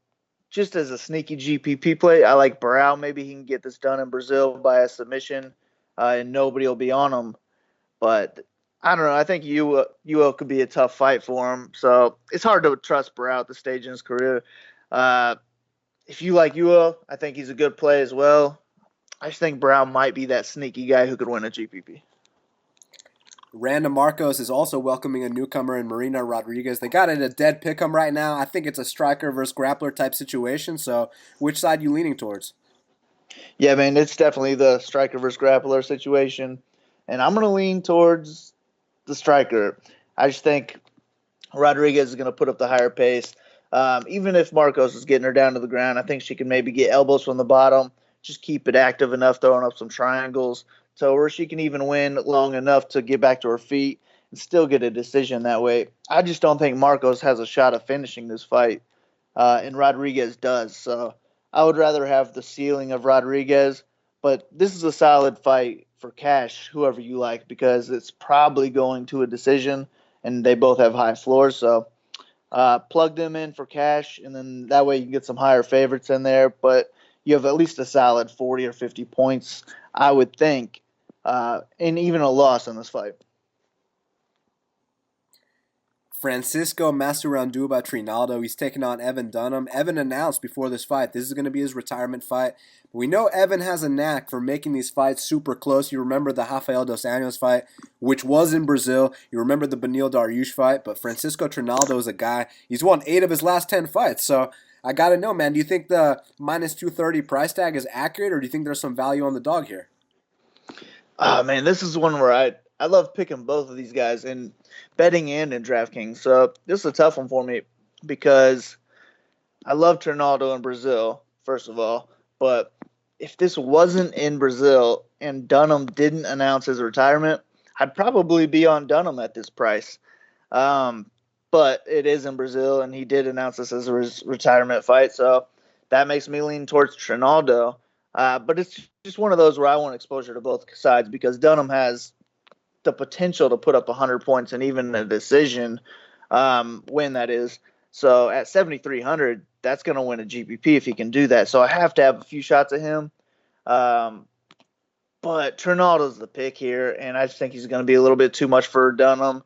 just as a sneaky GPP play, I like Barao. Maybe he can get this done in Brazil by a submission, and nobody will be on him. But I don't know. I think Ewell could be a tough fight for him. So it's hard to trust Barao at this stage in his career. If you like Ewell, I think he's a good play as well. I just think Barao might be that sneaky guy who could win a GPP. Random Markos is also welcoming a newcomer in Marina Rodriguez. They got it a dead pick'em right now. I think it's a striker versus grappler type situation. So, which side you leaning towards? Yeah, man, it's definitely the striker versus grappler situation, and I'm going to lean towards the striker. I just think Rodriguez is going to put up the higher pace. Even if Markos is getting her down to the ground, I think she can maybe get elbows from the bottom, just keep it active enough, throwing up some triangles, so where she can even win long enough to get back to her feet and still get a decision that way. I just don't think Markos has a shot of finishing this fight, and Rodriguez does. So I would rather have the ceiling of Rodriguez, but this is a solid fight for cash, whoever you like, because it's probably going to a decision, and they both have high floors. So plug them in for cash, and then that way you can get some higher favorites in there. But you have at least a solid 40 or 50 points, I would think, and even a loss in this fight. Francisco Masuranduba Trinaldo. He's taking on Evan Dunham. Evan announced before this fight this is going to be his retirement fight. We know Evan has a knack for making these fights super close. You remember the Rafael dos Anjos fight, which was in Brazil. You remember the Beneil Dariush fight. But Francisco Trinaldo is a guy, he's won 8 of his last 10 fights. So I got to know, man, do you think the minus 230 price tag is accurate, or do you think there's some value on the dog here? Man, this is one where I love picking both of these guys in betting and in DraftKings. So this is a tough one for me because I love Trinaldo in Brazil, first of all. But if this wasn't in Brazil and Dunham didn't announce his retirement, I'd probably be on Dunham at this price. But it is in Brazil, and he did announce this as a retirement fight. So that makes me lean towards Trinaldo. But it's just one of those where I want exposure to both sides because Dunham has the potential to put up 100 points and even a decision win, that is. So at 7,300, that's going to win a GPP if he can do that. So I have to have a few shots at him. But Trinaldo's the pick here, and I just think he's going to be a little bit too much for Dunham.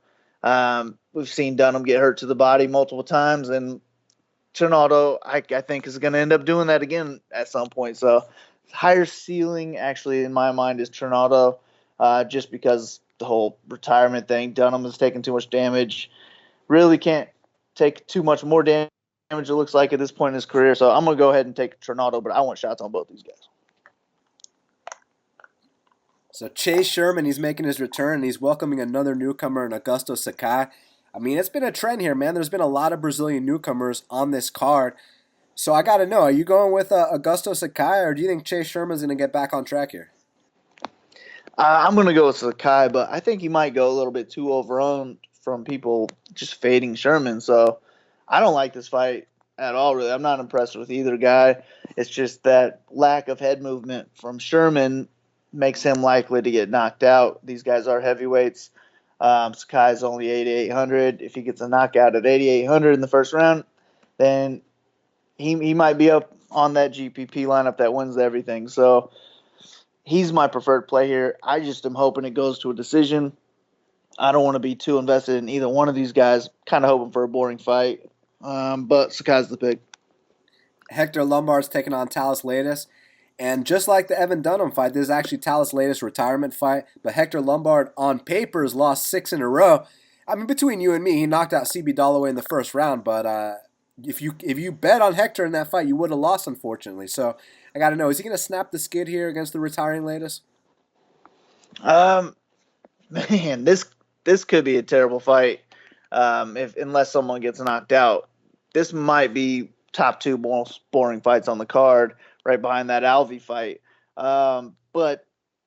We've seen Dunham get hurt to the body multiple times, and Trinaldo, I think, is going to end up doing that again at some point. So higher ceiling, actually, in my mind, is Trinaldo, just because the whole retirement thing. Dunham has taken too much damage. Really can't take too much more damage, it looks like, at this point in his career. So I'm going to go ahead and take Trinaldo, but I want shots on both these guys. So Chase Sherman, he's making his return, and he's welcoming another newcomer in Augusto Sakai. I mean, it's been a trend here, man. There's been a lot of Brazilian newcomers on this card. So I got to know, are you going with Augusto Sakai, or do you think Chase Sherman's going to get back on track here? I'm going to go with Sakai, but I think he might go a little bit too overowned from people just fading Sherman. So I don't like this fight at all, really. I'm not impressed with either guy. It's just that lack of head movement from Sherman makes him likely to get knocked out. These guys are heavyweights. Sakai's only 8,800. If he gets a knockout at 8,800 in the first round, then he might be up on that GPP lineup that wins everything. So he's my preferred play here. I just am hoping it goes to a decision. I don't want to be too invested in either one of these guys. Kind of hoping for a boring fight. But Sakai's the pick. Hector Lombard's taking on Thales Leites. And just like the Evan Dunham fight, this is actually Thales Leites' retirement fight. But Hector Lombard, on paper, has lost 6 in a row. I mean, between you and me, he knocked out CB Dollaway in the first round. But if you bet on Hector in that fight, you would have lost, unfortunately. So I got to know, is he going to snap the skid here against the retiring Leites? Man, this could be a terrible fight unless someone gets knocked out. This might be top 2 most boring fights on the card, right behind that Alvey fight. But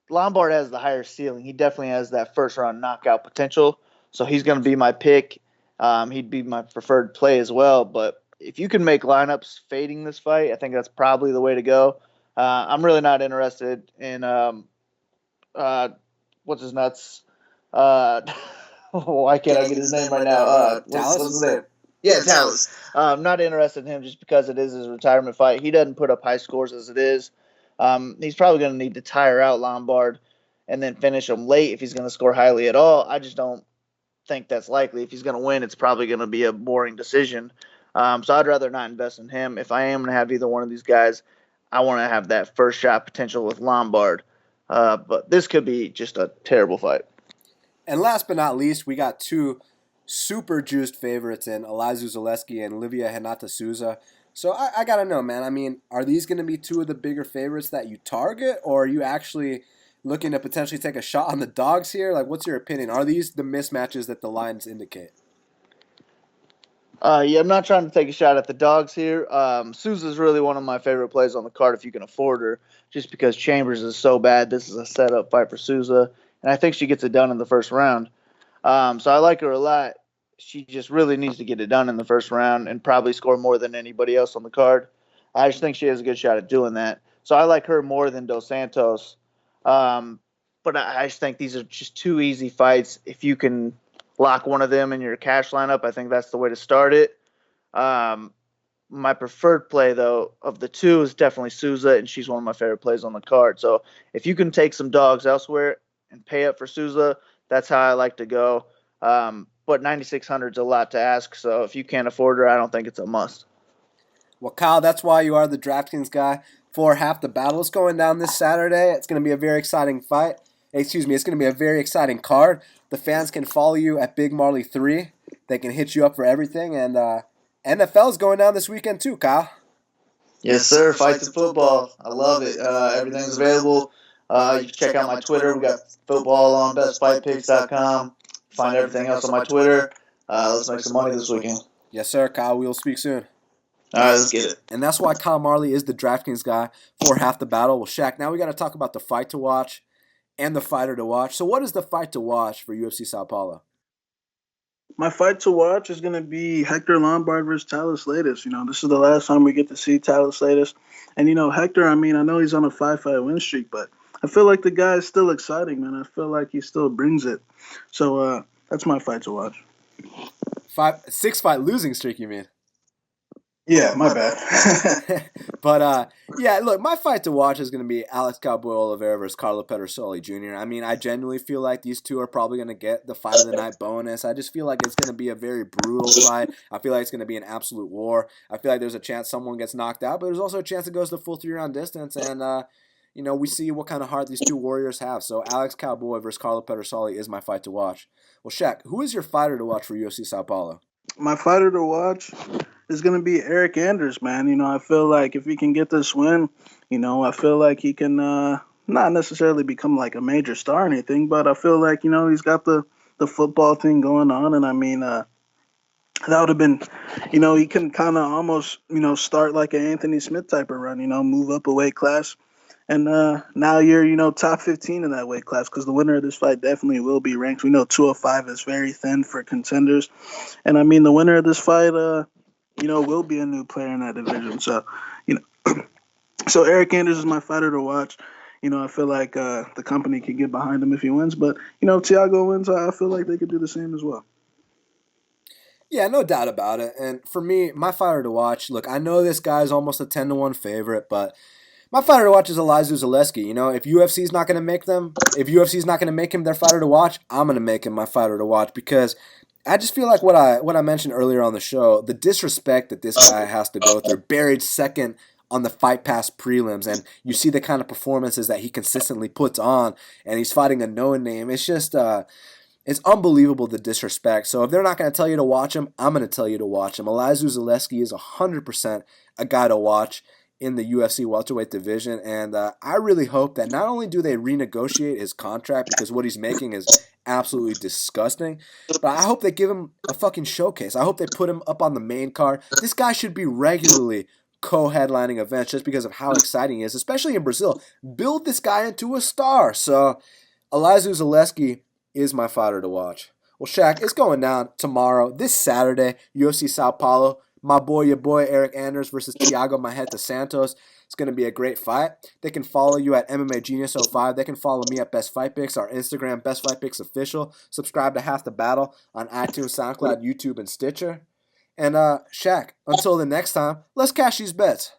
Lombard has the higher ceiling. He definitely has that first-round knockout potential, so he's going to be my pick. He'd be my preferred play as well. But if you can make lineups fading this fight, I think that's probably the way to go. I'm really not interested in what's his nuts. Why can't I get his name right now? What's his name? Yeah, Thales. I'm not interested in him just because it is his retirement fight. He doesn't put up high scores as it is. He's probably going to need to tire out Lombard and then finish him late if he's going to score highly at all. I just don't think that's likely. If he's going to win, it's probably going to be a boring decision. So I'd rather not invest in him. If I am going to have either one of these guys, I want to have that first shot potential with Lombard. But this could be just a terrible fight. And last but not least, we got two super juiced favorites in Elizeu Zaleski and Livia Renata Souza. So I gotta know, man. I mean, are these going to be two of the bigger favorites that you target, or are you actually looking to potentially take a shot on the dogs here? Like, what's your opinion? Are these the mismatches that the lines indicate? Yeah, I'm not trying to take a shot at the dogs here. Souza's really one of my favorite plays on the card if you can afford her, just because Chambers is so bad. This is a setup fight for Souza, and I think she gets it done in the first round. So I like her a lot. She just really needs to get it done in the first round and probably score more than anybody else on the card. I just think she has a good shot at doing that. So I like her more than Dos Santos. But I just think these are just two easy fights. If you can lock one of them in your cash lineup, I think that's the way to start it. My preferred play, though, of the two is definitely Souza, and she's one of my favorite plays on the card. So if you can take some dogs elsewhere and pay up for Souza, that's how I like to go. But 9,600 is a lot to ask, so if you can't afford her, I don't think it's a must. Well, Kyle, that's why you are the DraftKings guy for half the battle. It's going down this Saturday. It's going to be a very exciting fight. Excuse me, it's going to be a very exciting card. The fans can follow you at Big Marley 3. They can hit you up for everything. And NFL's going down this weekend too, Kyle. Yes, sir. Fights and football. I love it. Everything's available. You can check out my Twitter. We got football on bestfightpicks.com. Find everything else on my Twitter. Let's make some money this weekend. Yes, sir, Kyle. We will speak soon. All right, let's get it. And that's why Kyle Marley is the DraftKings guy for half the battle. Well, Shaq, now we got to talk about the fight to watch and the fighter to watch. So what is the fight to watch for UFC Sao Paulo? My fight to watch is going to be Hector Lombard versus Thales Leites. This is the last time we get to see Thales Leites. And, Hector, I know he's on a 5-fight win streak, but I feel like the guy is still exciting, man. I feel like he still brings it. So that's my fight to watch. 6-fight losing streak, you mean? Yeah, my bad. But, yeah, look, my fight to watch is going to be Alex Cowboy Oliveira versus Carlo Pedersoli Jr. I genuinely feel like these two are probably going to get the fight of the night bonus. I just feel like it's going to be a very brutal fight. I feel like it's going to be an absolute war. I feel like there's a chance someone gets knocked out, but there's also a chance it goes the full 3-round distance. And, we see what kind of heart these two warriors have. So Alex Cowboy versus Carlo Pedersoli is my fight to watch. Well, Shaq, who is your fighter to watch for UFC Sao Paulo? My fighter to watch is going to be Eryk Anders, man. I feel like if he can get this win, I feel like he can not necessarily become like a major star or anything, but I feel like, he's got the football thing going on. And that would have been, he can kind of almost, start like an Anthony Smith type of run, move up a weight class. And now you're, top 15 in that weight class because the winner of this fight definitely will be ranked. We know 205 is very thin for contenders. And, the winner of this fight, will be a new player in that division. So, so Eryk Anders is my fighter to watch. I feel like the company could get behind him if he wins. But, if Thiago wins, I feel like they could do the same as well. Yeah, no doubt about it. And for me, my fighter to watch, look, I know this guy's almost a 10-1 favorite, but my fighter to watch is Elizeu Zaleski. If UFC's not going to make him their fighter to watch, I'm going to make him my fighter to watch because I just feel like what I mentioned earlier on the show, the disrespect that this guy has to go through, buried second on the Fight Pass prelims, and you see the kind of performances that he consistently puts on, and he's fighting a no-name. It's just, it's unbelievable, the disrespect. So if they're not going to tell you to watch him, I'm going to tell you to watch him. Elizeu Zaleski is 100% a guy to watch in the UFC welterweight division, and I really hope that not only do they renegotiate his contract because what he's making is absolutely disgusting, but I hope they give him a fucking showcase. I hope they put him up on the main card. This guy should be regularly co-headlining events just because of how exciting he is, especially in Brazil. Build this guy into a star. So Elizeu Zaleski is my fighter to watch. Well, Shaq, it's going down tomorrow, this Saturday, UFC Sao Paulo. Your boy, Eryk Anders versus Thiago Maheta Santos. It's going to be a great fight. They can follow you at MMA Genius 05. They can follow me at Best Fight Picks, our Instagram, Best Fight Picks Official. Subscribe to Half the Battle on iTunes, SoundCloud, YouTube, and Stitcher. And Shaq, until the next time, let's cash these bets.